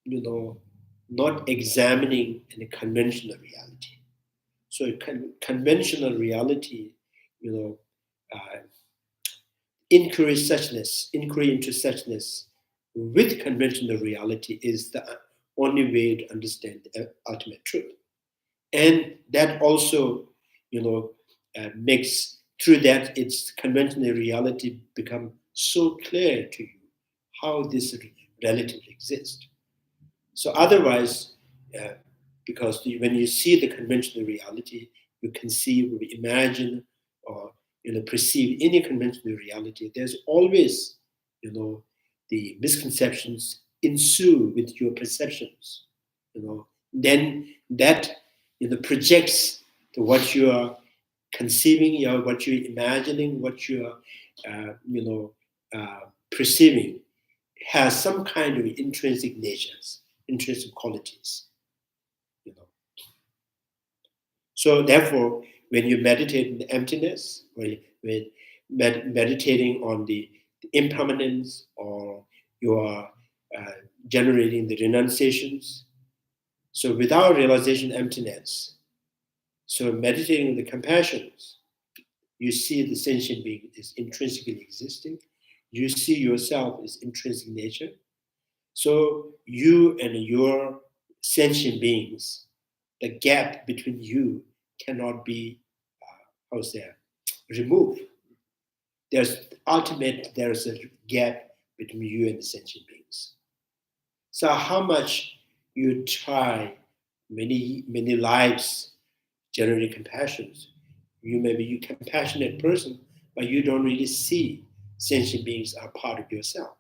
not examining a conventional reality. So conventional reality, inquiry into suchness with conventional reality is the only way to understand the ultimate truth. And that also, makes through that its conventional reality become so clear to you how this relatively exists. So otherwise, because when you see the conventional reality, you conceive or imagine or perceive any conventional reality, there's always, the misconceptions ensue with your perceptions. Then that projects to what you are conceiving, what you're imagining, what you are perceiving has some kind of intrinsic natures, intrinsic qualities. So therefore, when you meditate in the emptiness, or when meditating on the impermanence, or you are generating the renunciations, so without realization emptiness, so meditating on the compassions, you see the sentient being is intrinsically existing. You see yourself as intrinsic nature. So you and your sentient beings, the gap between you cannot be, removed. There's a gap between you and the sentient beings. So how much you try, many lives generating compassions, you may be a compassionate person, but you don't really see sentient beings are part of yourself.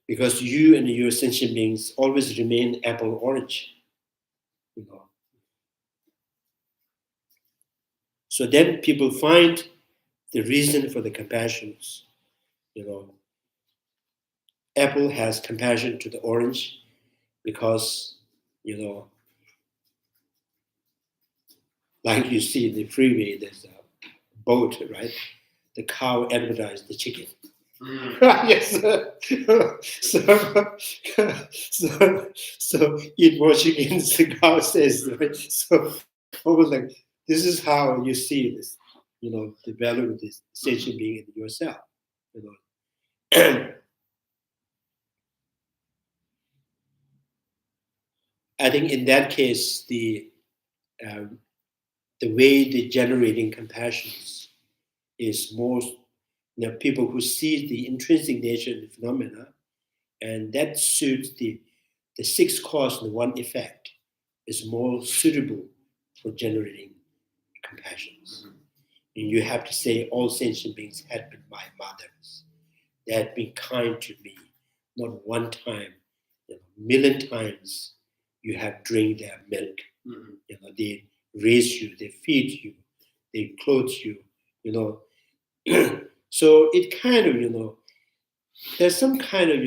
Because you and your sentient beings always remain apple orange. So then people find the reason for the compassions. Apple has compassion to the orange because, like you see in the freeway, there's a boat, right? The cow advertised the chicken. Yes. So eat more chickens, the cow says. Right? So almost like this is how you see this, the value of this sentient being in yourself. I think in that case, the way the generating compassions is most, people who see the intrinsic nature of the phenomena, and that suits the 6 cause and 1 effect is more suitable for generating compassions. And you have to say all sentient beings had been my mothers. They had been kind to me, not one time, million times you have drank their milk. They raise you, they feed you, they clothe you, So it kind of, there's some kind of,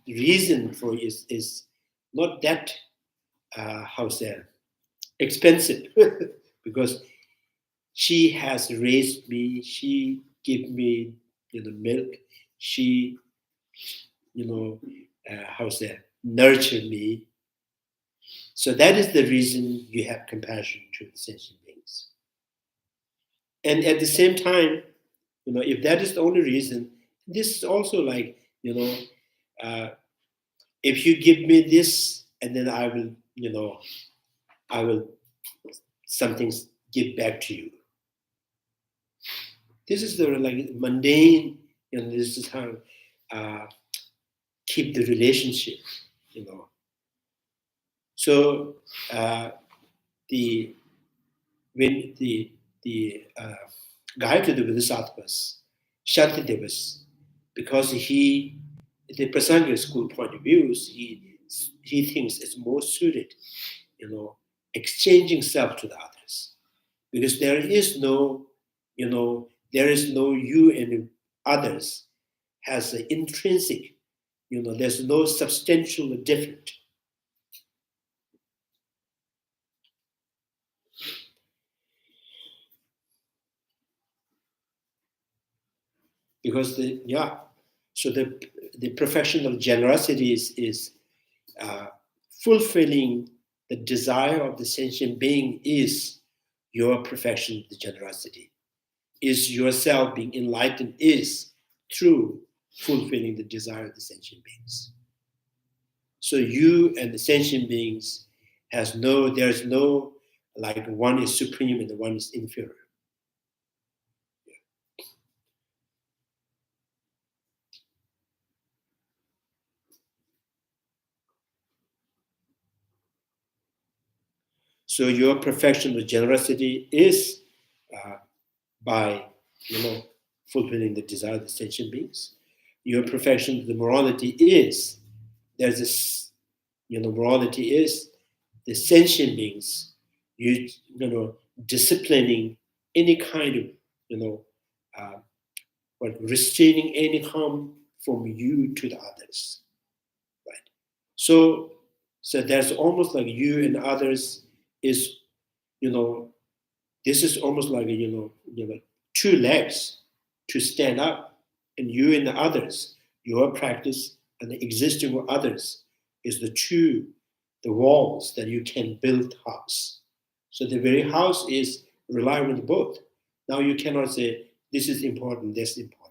reason for it is not that, expensive, because she has raised me, she gave me, milk, she, nurtured me. So that is the reason you have compassion to the sentient beings. And at the same time, if that is the only reason, this is also like, if you give me this, and then I will something give back to you. This is the like mundane, this is how keep the relationship, So when the guide to the Bodhisattvas, Shantidevas, because the Prasanga school point of views, he thinks it's more suited, exchanging self to the others, because there is no you and others has an intrinsic, there's no substantial different. Because so the perfection of generosity is fulfilling the desire of the sentient being is your perfection of the generosity. Is yourself being enlightened is through fulfilling the desire of the sentient beings. So you and the sentient beings there's no like one is supreme and the one is inferior. So your perfection of generosity is by fulfilling the desire of the sentient beings. Your perfection of the morality is there's this morality is the sentient beings disciplining any kind of restraining any harm from you to the others, right? So there's almost like you and others is this is almost like like 2 legs to stand up, and you and the others, your practice and the existing of others is the walls that you can build house. So the very house is relying on both. Now you cannot say this is important, this is important.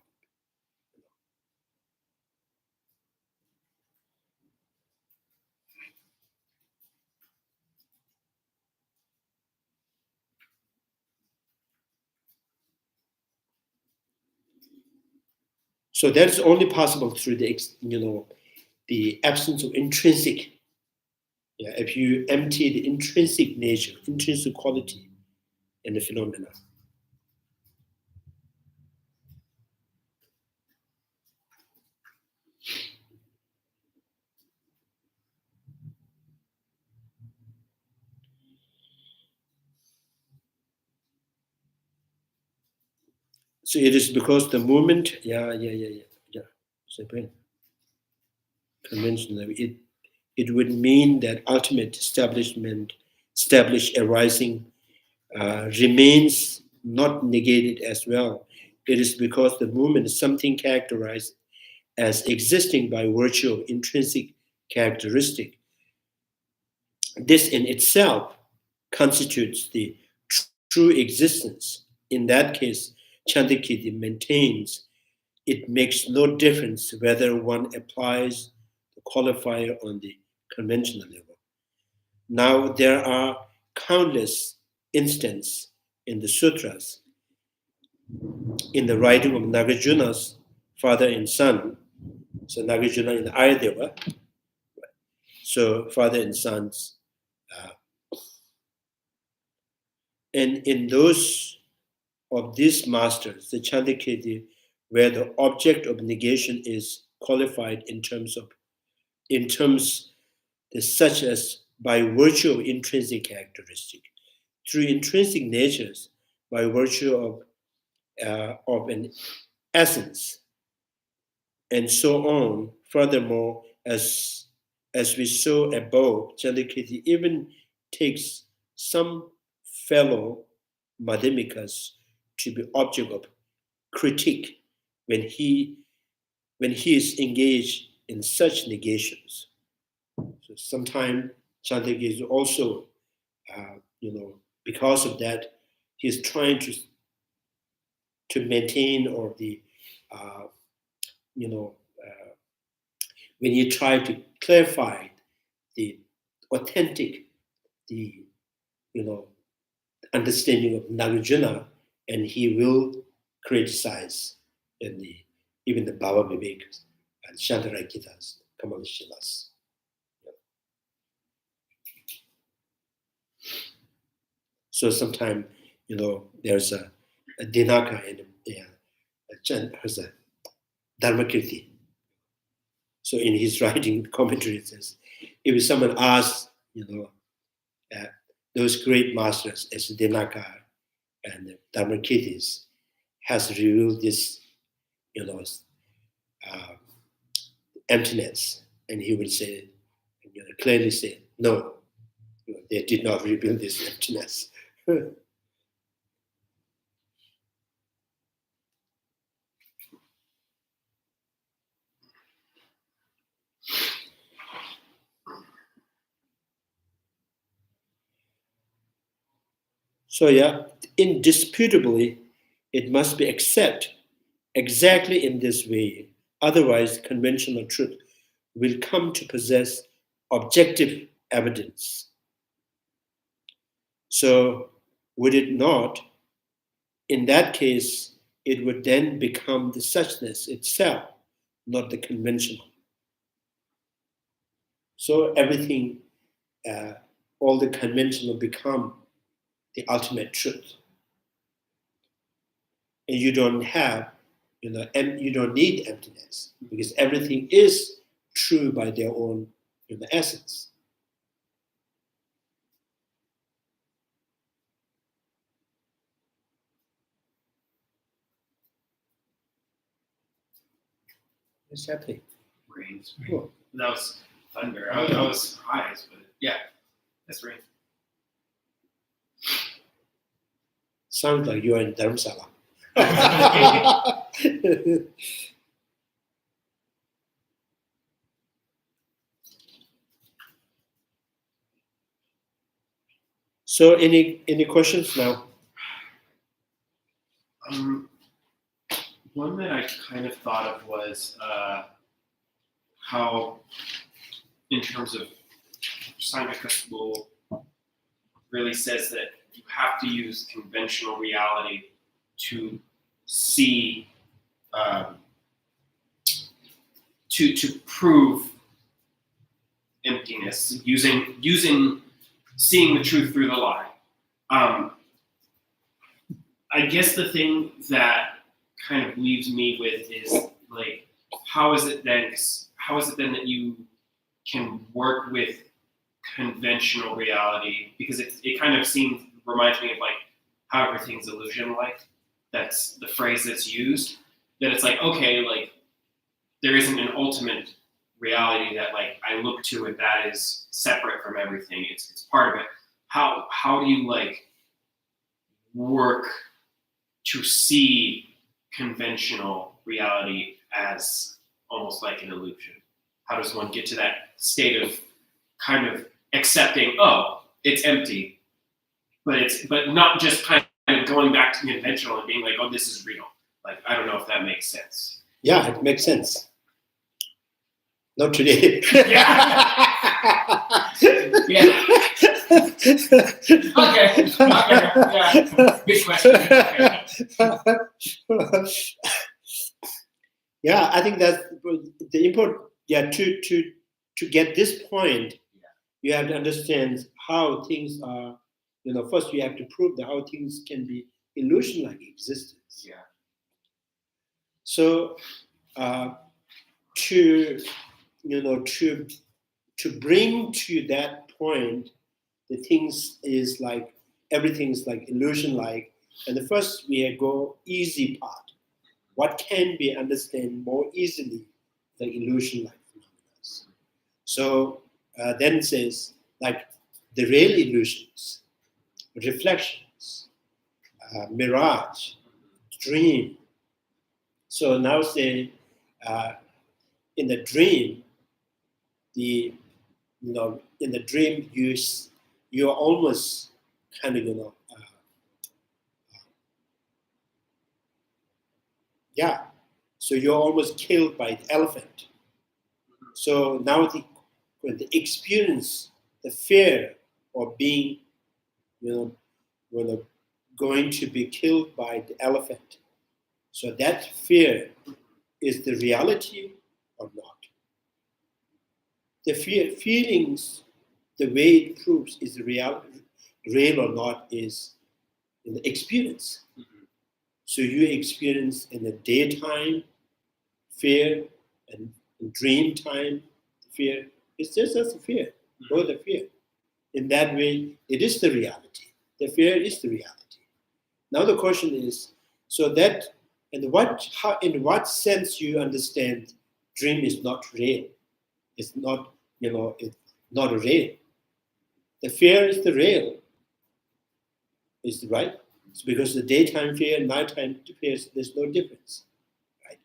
So that's only possible through the absence of intrinsic. If you empty the intrinsic nature, intrinsic quality in the phenomena. So it is because the movement, So conventional, it would mean that ultimate established arising remains not negated as well. It is because the movement is something characterized as existing by virtue of intrinsic characteristic. This in itself constitutes the true existence. In that case, Chandrakirti maintains it makes no difference whether one applies the qualifier on the conventional level. Now there are countless instances in the sutras, in the writing of Nagarjuna's father and son. So Nagarjuna in Ayadeva, so father and sons. And in those of these masters, the Chandrakirti, where the object of negation is qualified in terms such as by virtue of intrinsic characteristic, through intrinsic natures, by virtue of an essence, and so on. Furthermore, as we saw above, Chandrakirti even takes some fellow Madhyamikas to be object of critique when he is engaged in such negations. So sometimes Chandrakirti is also, because of that, he is trying to maintain, or when you try to clarify the authentic, understanding of Nagarjuna, and he will criticize even the Baba Vivekas and Chandrakirtas, Kamalashilas. So sometimes, there's a Dinaka and there's a Dharmakirti. So in his writing commentary, it says, if someone asks, those great masters as Dinaka and Dharmakirtis has revealed this, emptiness, and he will say, clearly say, no, they did not reveal this emptiness. So indisputably, it must be accepted exactly in this way. Otherwise, conventional truth will come to possess objective evidence. So would it not? In that case, it would then become the suchness itself, not the conventional. So everything, all the conventional become the ultimate truth. And you don't have, and you don't need emptiness, because everything is true by their own essence. What's happening? Rain. Oh. That was thunder. That was highs, but yeah, that's rain. Sounds like you're in Dharamsala. So any questions now? One that I kind of thought of was how, in terms of Tsongkaphas really says that you have to use conventional reality to see, to prove emptiness, using seeing the truth through the lie. I guess the thing that kind of leaves me with is, like, how is it then that you can work with conventional reality? Because it kind of reminds me of like how everything's illusion like. That's the phrase that's used. That it's like, okay, like there isn't an ultimate reality that like I look to and that is separate from everything. It's part of it. How do you like work to see conventional reality as almost like an illusion? How does one get to that state of kind of accepting, oh, it's empty, but not just kind of going back to conventional and being like, oh, this is real. Like, I don't know if that makes sense. Yeah, it makes sense. Not today. Yeah. Okay. Yeah. Big question. Okay. Yeah, I think that's the important. Yeah, to get this point, you have to understand how things are. First you have to prove that how things can be illusion-like existence. Yeah. So to bring to that point, the things is like everything's like illusion-like, and the first we go easy part. What can be understood more easily, the illusion-like phenomena. So then it says like the real illusions, reflections, mirage, dream. So now say in the dream, in the dream you're almost kind of so you're almost killed by the elephant. So now the experience, the fear of being going to be killed by the elephant. So that fear is the reality or not? The feelings, the way it proves is real or not is in the experience. Mm-hmm. So you experience in the daytime fear and in dream time fear. It's just as a fear, both a fear. In that way, it is the reality. The fear is the reality. Now the question is, so that in what sense you understand dream is not real? It's not, it's not real. The fear is the real. Is right? It's because the daytime fear, nighttime fear, there's no difference. Right?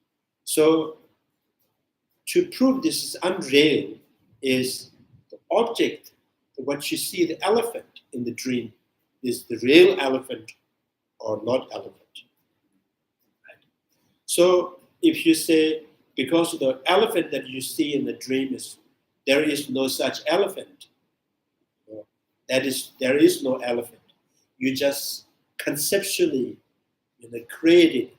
So to prove this is unreal is the object, what you see, the elephant in the dream, is the real elephant or not elephant. Right? So if you say, because the elephant that you see in the dream there is no such elephant, there is no elephant. You just conceptually created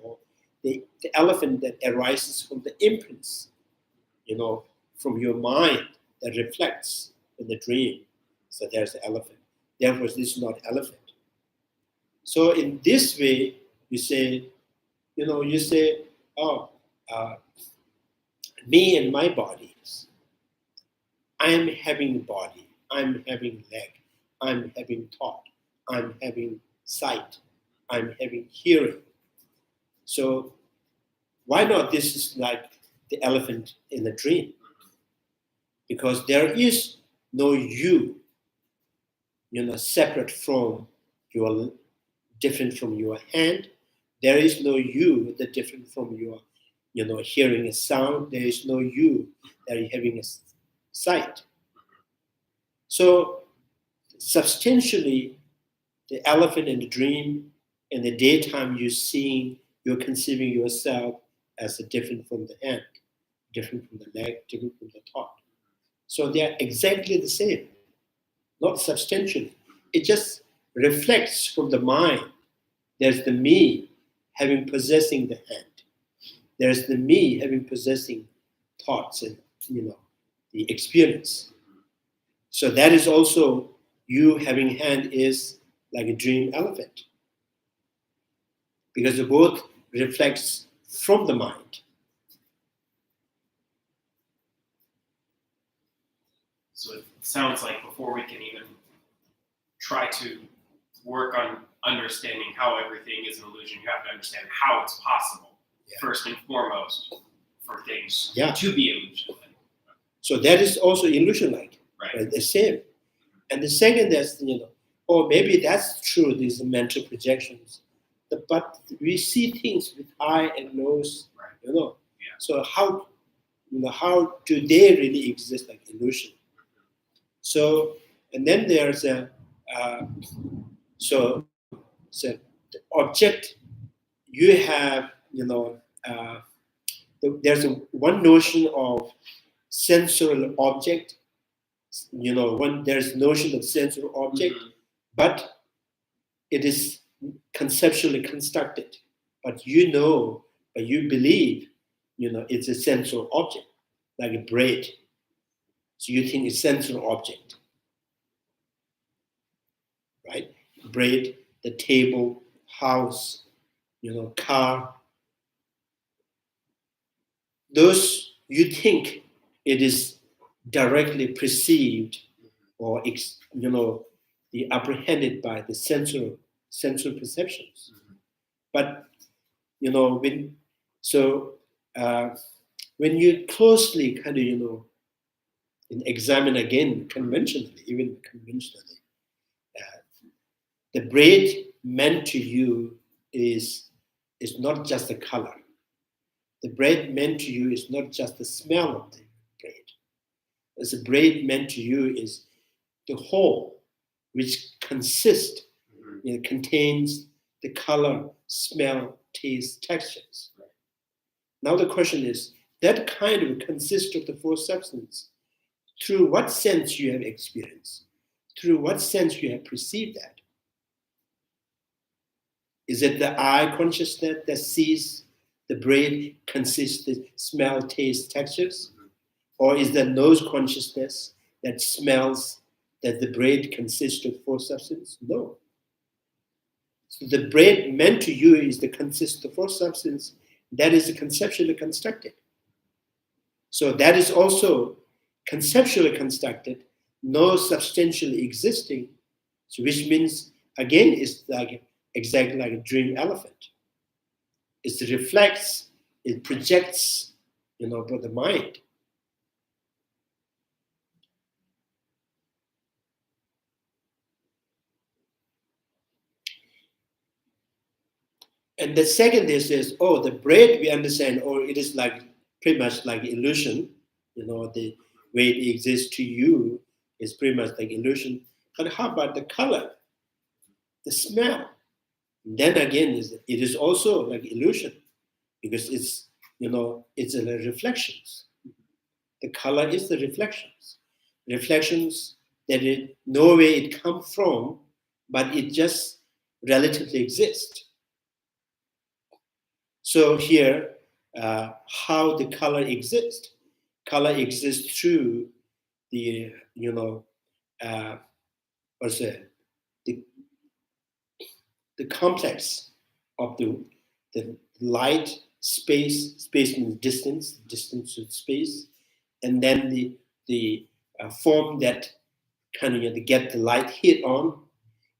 or the elephant that arises from the imprints, from your mind that reflects in the dream. So there's the elephant. Therefore, this is not elephant. So in this way, you say, oh, me and my bodies. I'm having body. I'm having leg. I'm having thought. I'm having sight. I'm having hearing. So why not this is like the elephant in the dream? Because there is no you, separate from your, different from your hand. There is no you that different from your, hearing a sound. There is no you that are having a sight. So substantially, the elephant in the dream, in the daytime you're conceiving yourself as a different from the hand, different from the leg, different from the thought. So they are exactly the same, not substantially. It just reflects from the mind. There's the me having possessing the hand. There's the me having possessing thoughts and the experience. So that is also you having hand is like a dream elephant. Because it both reflects from the mind. So it sounds like before we can even try to work on understanding how everything is an illusion, you have to understand how it's possible, first and foremost, for things to be illusion-like. So that is also illusion-like, right? The same. And the second is, maybe that's true, these mental projections. But we see things with eye and nose, right. Yeah. So how do they really exist like illusion? So, and then there's so the object you have, there's one notion of sensual object. There's notion of sensual object, but it is conceptually constructed. But you believe, it's a sensual object, like a bread. So you think it's sensual object, right? Bread, the table, house, car. Those you think it is directly perceived or apprehended by the sensual perceptions. But when you closely kind of and examine again conventionally, the bread meant to you is not just the color. The bread meant to you is not just the smell of the bread. As the bread meant to you is the whole, which contains the color, smell, taste, textures. Now the question is, that kind of consists of the four substances. Through what sense you have experienced? Through what sense you have perceived that? Is it the eye consciousness that sees the bread consists of smell, taste, textures? Or is the nose consciousness that smells that the bread consists of four substances? No. So the bread meant to you is the consist of four substances that is conceptually constructed. So that is also conceptually constructed, no substantially existing, so which means again it's like exactly like a dream elephant. It reflects, it projects, by the mind. And the second is the bread we understand, it is like pretty much like illusion, the way it exists to you is pretty much like illusion. But how about the color, the smell? Then again, it is also like illusion because it's the reflections. The color is the reflections that no way it comes from, but it just relatively exists. So here, how the color exists? Color exists through the the complex of the light, space means distance with space, and then the form that kind of get the light hit on,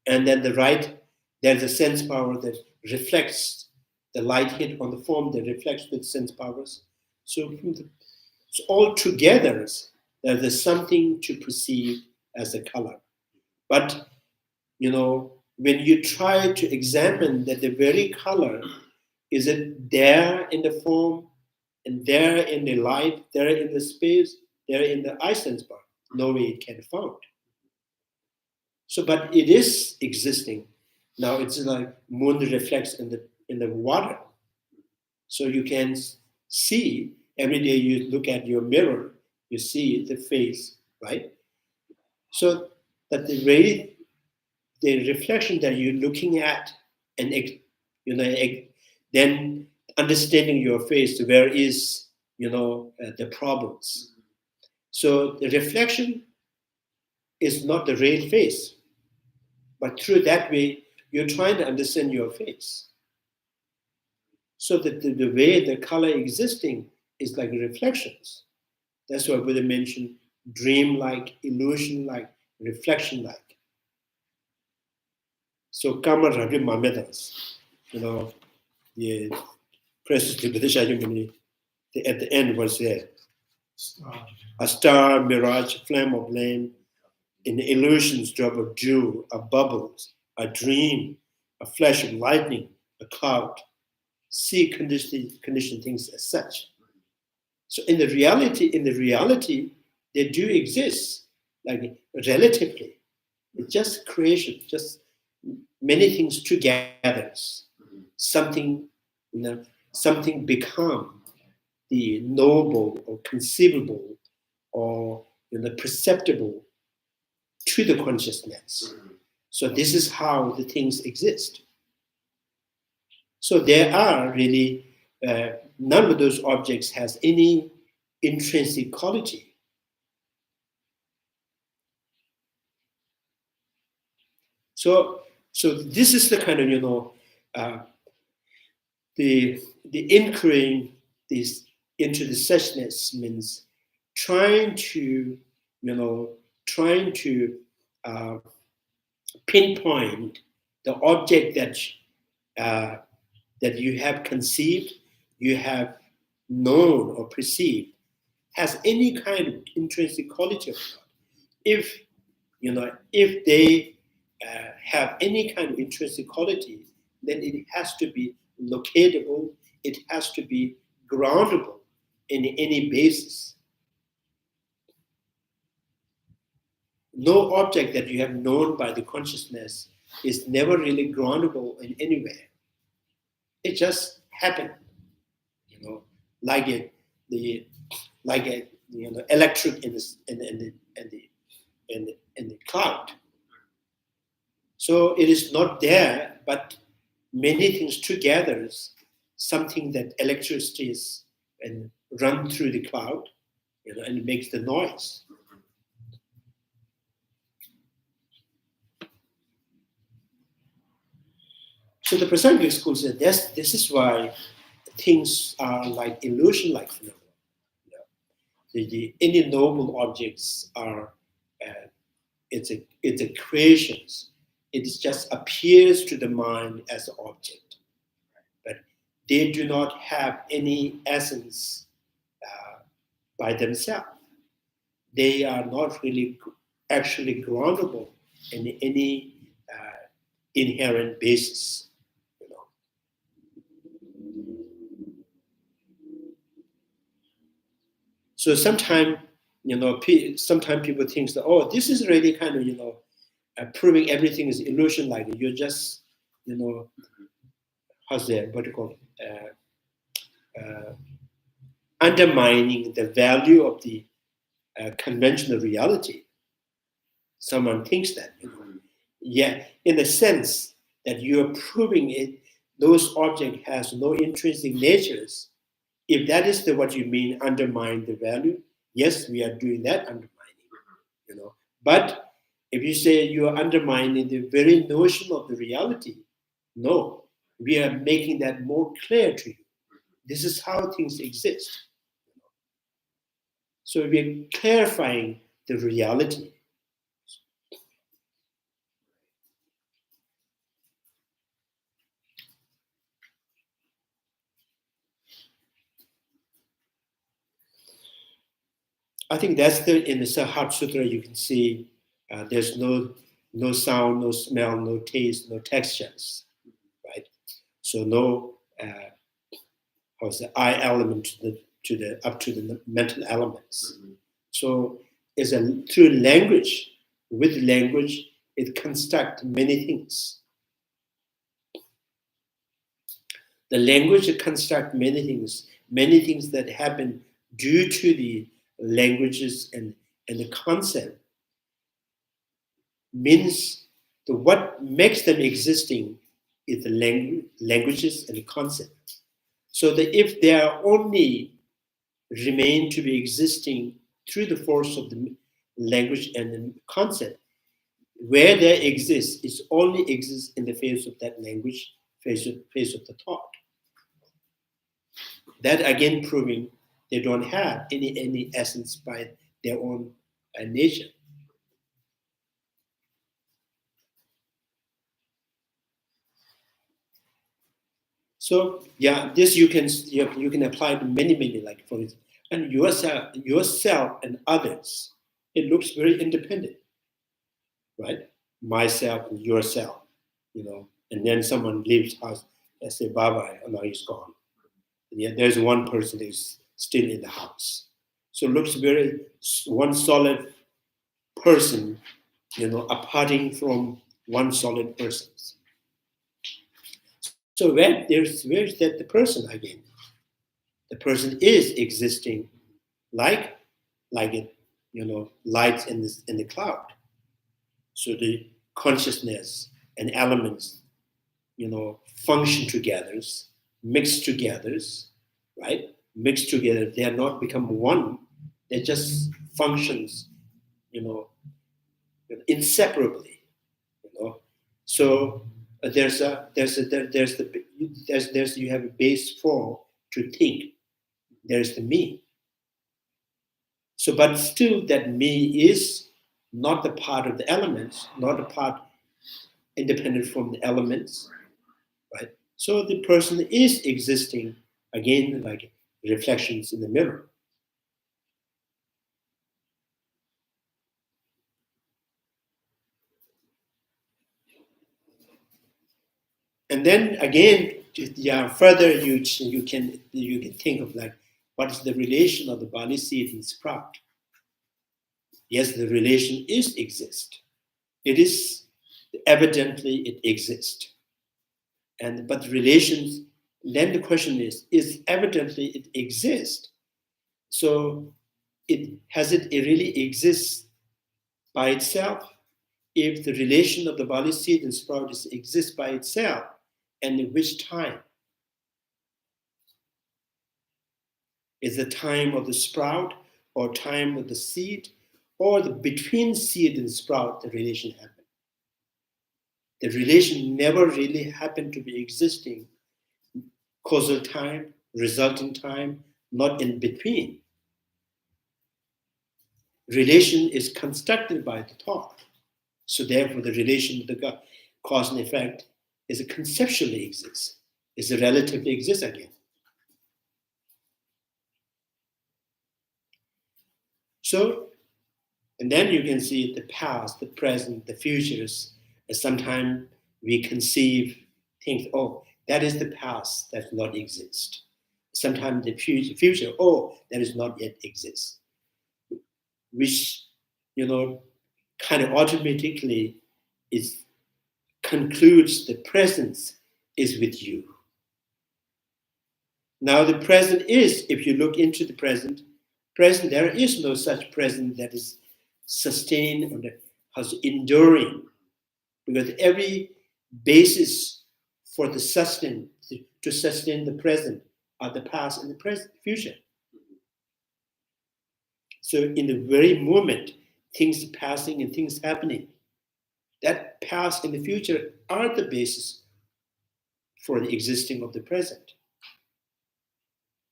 and then there's a sense power that reflects the light hit on the form that reflects with sense powers. So all together, there's something to perceive as a color. But when you try to examine that the very color, is it there in the form and there in the light, there in the space, there in the eye sense power? No way it can be found. So, but it is existing. Now it's like moon reflects in the water. So you can see, every day you look at your mirror, you see the face, right? So that the reflection that you're looking at, and then understanding your face, where is the problems. So the reflection is not the real face, but through that way you're trying to understand your face. So that the way the color existing is like reflections. That's why Buddha mentioned dream-like, illusion-like, reflection-like. So Kama Ravi Mamedas, the precious to Buddha Shakyamuni, at the end was there. A star, mirage, flame of flame, an illusion's drop of dew, a bubble, a dream, a flash of lightning, a cloud. See conditioned things as such. So in the reality, they do exist, like relatively. It's just creation, just many things together. Something become the knowable or conceivable or perceptible to the consciousness. So this is how the things exist. So there are really, none of those objects has any intrinsic quality. So this is the kind of, the inquiry this into the suchness means trying to pinpoint the object that you have conceived, you have known or perceived, has any kind of intrinsic quality or not. If they have any kind of intrinsic quality, then it has to be locatable, it has to be groundable in any basis. No object that you have known by the consciousness is never really groundable in anywhere. It just happened, like the electric in the cloud. So it is not there, but many things together, something that electricity is and run through the cloud, and it makes the noise. So the Prasangika school said this is why things are like illusion-like phenomena. Any noble objects are it's a creations. It just appears to the mind as an object, but they do not have any essence by themselves. They are not really actually groundable in any inherent basis. So sometimes people think that, oh, this is really kind of proving everything is illusion. Like you're just undermining the value of the conventional reality. Someone thinks that, yeah, in the sense that you are proving it, those objects has no intrinsic natures. If that is what you mean, undermine the value, yes, we are doing that undermining, But if you say you are undermining the very notion of the reality, no, we are making that more clear to you. This is how things exist. So we are clarifying the reality. I think that's in the Sahat Sutra you can see there's no sound, no smell, no taste, no textures, right? So no eye element up to the mental elements. So it's through language. With language, it constructs many things. The language constructs many things that happen due to the languages and the concept. Means what makes them existing is the languages and the concept. So that if they are only remain to be existing through the force of the language and the concept, where they exist is only exists in the face of that language, face of the thought. That again proving they don't have any essence by their own nature. So yeah, this you can apply to many, like for instance, and yourself and others. It looks very independent, right? Myself and yourself, and then someone leaves house, let's say bye-bye, and now he's gone. And yet there's one person who's still in the house. So it looks very one solid person, aparting from one solid person. So where's that the person again? the person is existing like it, lights in the cloud. So the consciousness and elements, function together, mix together, right? Mix together. They are not become one. They just functions, inseparably. So there's you have a base for to think. There's the me. So, but still, that me is not the part of the elements, not a part independent from the elements, right? So the person is existing again, like reflections in the mirror. And then again, further you can think of like what is the relation of the Bali seed and sprout? Yes, the relation is exist. It is evidently it exists. But the relations, then the question is evidently it exists. So it really exists by itself? If the relation of the Bali seed and sprout exists by itself, and in which time? Is the time of the sprout or time of the seed, or the between seed and sprout the relation happened? The relation never really happened to be existing, causal time, resulting time, not in between. Relation is constructed by the thought. So therefore the relation of the cause and effect is a conceptually exists, is a relatively exists again. So, and then you can see the past, the present, the futures. Sometimes we conceive, think, oh, that is the past that does not exist. Sometimes the future, oh, that is not yet exist. Which, kind of automatically concludes the presence is with you. Now the present is, if you look into the present, there is no such present that is sustained or that has enduring, because every basis for the to sustain the present are the past and the present, future. So in the very moment, things passing and things happening, that past and the future are the basis for the existing of the present.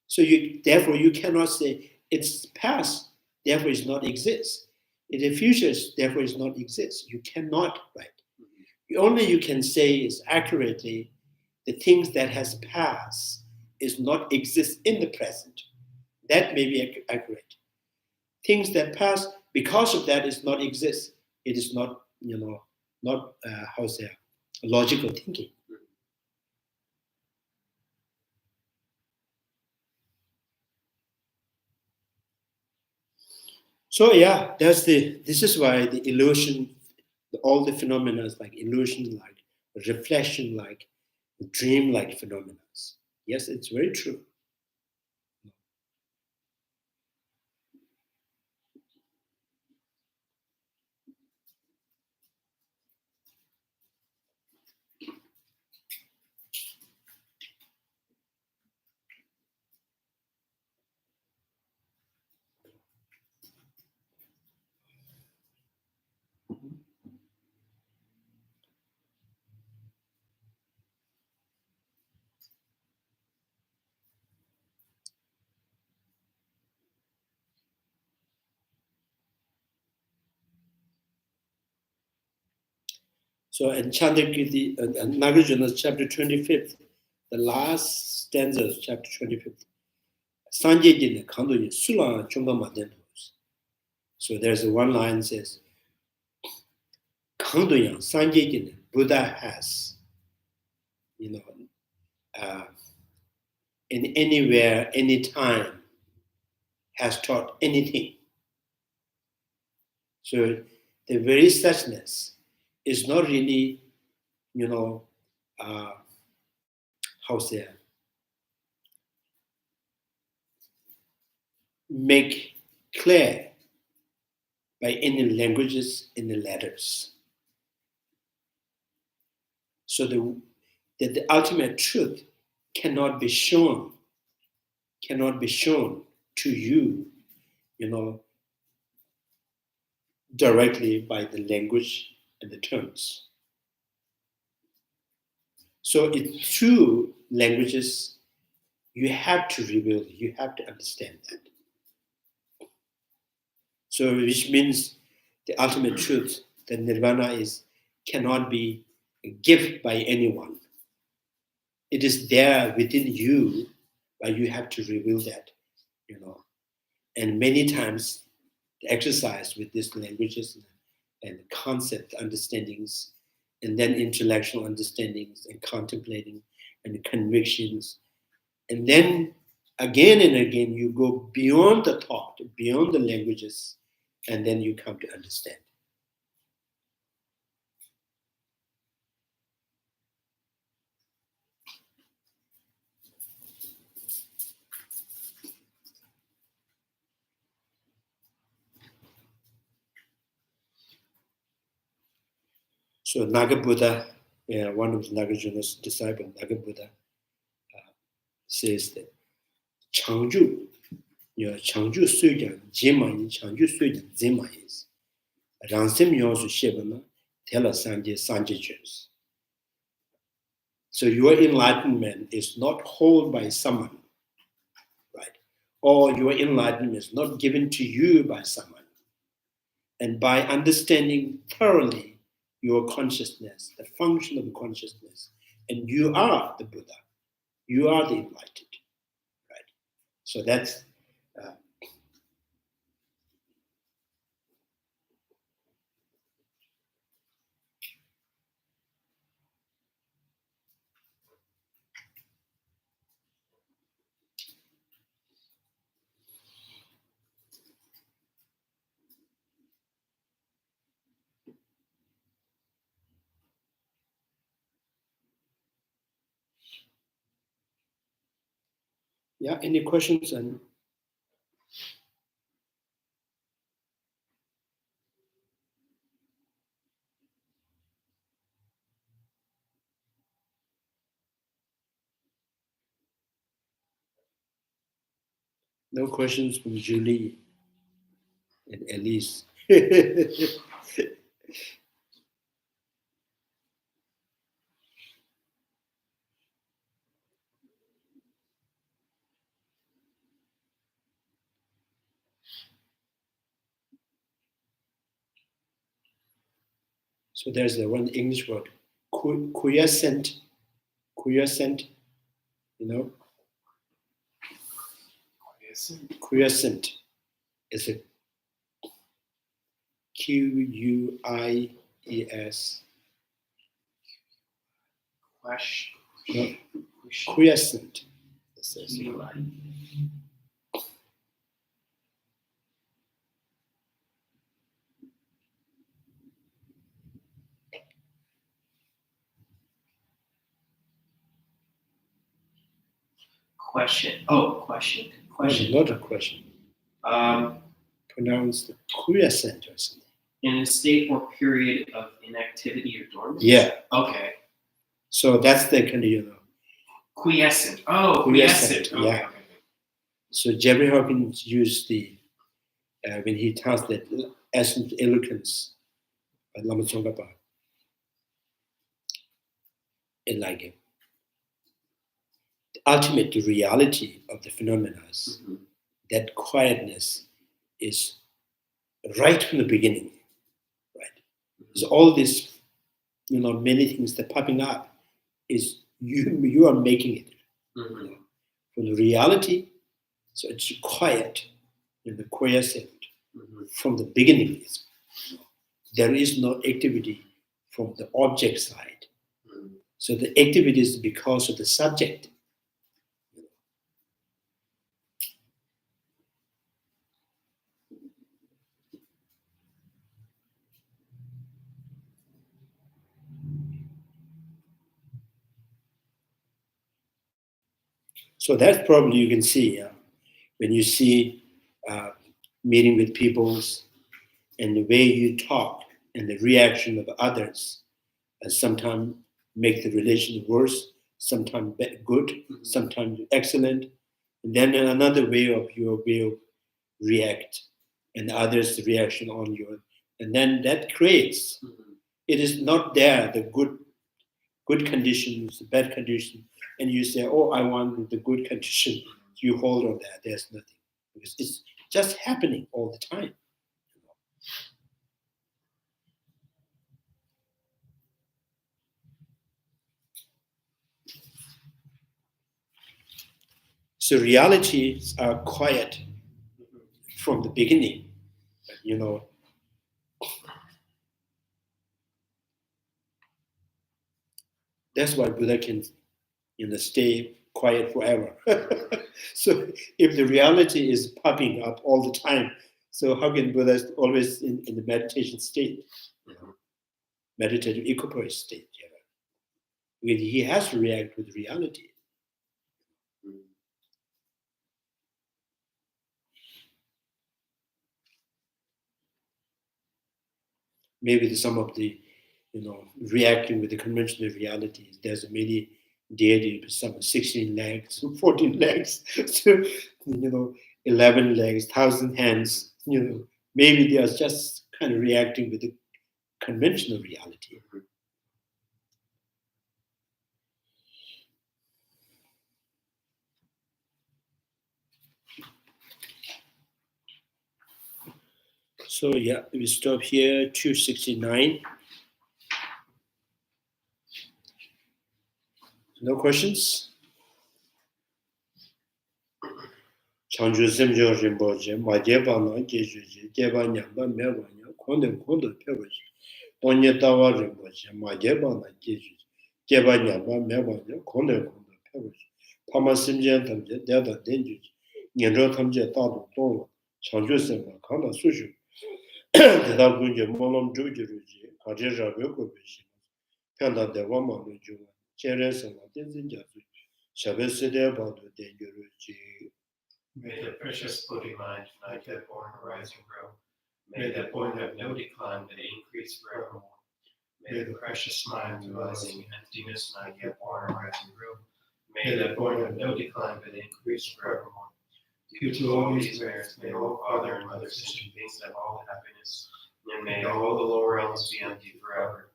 So therefore you cannot say it's past, therefore it not exist. In the future, therefore it not exist. You cannot, right? Only you can say is accurately the things that has passed is not exist in the present. That may be accurate. Things that pass because of that is not exist. It is not, logical thinking. So yeah, this is why the illusion, all the phenomena is like illusion, like reflection, like dream-like phenomena. Yes, it's very true. So in Chandrakirti, Nagarjuna's chapter 25th, the last stanza of chapter 25th, Sanjay Kandoyi Sula Chunga. So there's one line says, Kandoyan Sanjay Buddha has, in anywhere, anytime, has taught anything. So the very suchness is not really, make clear by any languages in the letters. So that the ultimate truth cannot be shown to you, directly by the language and the terms. So it's through languages you have to reveal, you have to understand that. So which means the ultimate truth, that nirvana cannot be a gift by anyone. It is there within you, but you have to reveal that, And many times the exercise with these languages and concept understandings, and then intellectual understandings and contemplating and convictions. And then again and again, you go beyond the thought, beyond the languages, and then you come to understand. So Naga Buddha, one of Nagarjuna's disciples, Naga Buddha, says that Changju, Changju Sujan, Jima in Changju Sujan, Zima is. Ransim Yosu Shibana, Tela Sanje Sanjijus. So your enlightenment is not held by someone, right? Or your enlightenment is not given to you by someone. And by understanding thoroughly your consciousness, the function of consciousness, and you are the Buddha, you are the enlightened, right? So that's yeah. Any questions? And no questions from Julie and Elise. So there's the one English word, quiescent, quiescent, quiescent is a Q-U-I-E-S. No, quiescent. It says. Question. Oh, question. Question. Not a question. Pronounced quiescent or something. In a state or period of inactivity or dormance? Yeah. Okay. So that's the kind of, Quiescent. Oh, quiescent. Okay, yeah. okay. So Jeffrey Hawkins used the, when he tells that essence eloquence by Lama Tsongkapha, and like the ultimate reality of the phenomena, that quietness is right from the beginning, right? So all this, many things that popping up is you are making it. From the reality, so it's quiet, the quiescent from the beginning. There is no activity from the object side. So the activity is because of the subject. So that's probably you can see when you see meeting with peoples, and the way you talk and the reaction of others, and sometimes make the relation worse, sometimes good, sometimes excellent. And then another way of your will react, and others' reaction on you, and then that creates. It is not there the good conditions, the bad condition, and you say, "Oh, I want the good condition." You hold on that. There's nothing because it's just happening all the time. So realities are quiet from the beginning, you know. That's why Buddha can, stay quiet forever. So if the reality is popping up all the time, so how can Buddha always in the meditation state, meditative equipoise state? Because he has to react with reality. Maybe some of the, reacting with the conventional realities. There's many deity, some 16 legs, 14 legs, so, 11 legs, 1,000 hands. Maybe they are just kind of reacting with the conventional reality. So yeah, we stop here, 269. No questions? Chanju Simjo Rinpoche, Majebana, Jejuji, Jebanya, Mevanya, Kondo, Pevaji, Onye Tawa Rinpoche, Majebana, Jejuji, Jebanya, Mevanya, Kondo, Pevaji, Pama Simjan Tamje, Dada Denjuji, Nyenjo Tamje, Tadu, Tonga, Chanju Simba, Kanda Sushu, Dada Gunje, Molom Jujuji, Kajeja Yokovishi, Panda Devama Nuju, Cheresama, Denzinjazu, Shabesede Badu, Denjuji. May the precious Bodhi mind, not yet born, arise and grow. May that born have no decline, but increase forevermore. May the precious mind, realizing emptiness, not yet born, arise and grow. May that born have no decline, but increase forevermore. Due to all these merits, may all Father and Mother sentient beings have all happiness, and may all the lower realms be empty forever.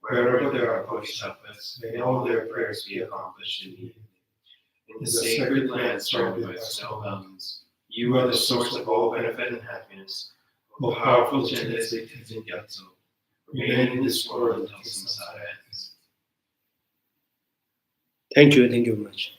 Wherever there are Bodhisattvas, may all their prayers be accomplished immediately. In the sacred land surrounded by snow mountains, you are the source of all benefit and happiness. O powerful Chandrakirti and Gyatso, remain in this world until samsara ends. Thank you very much.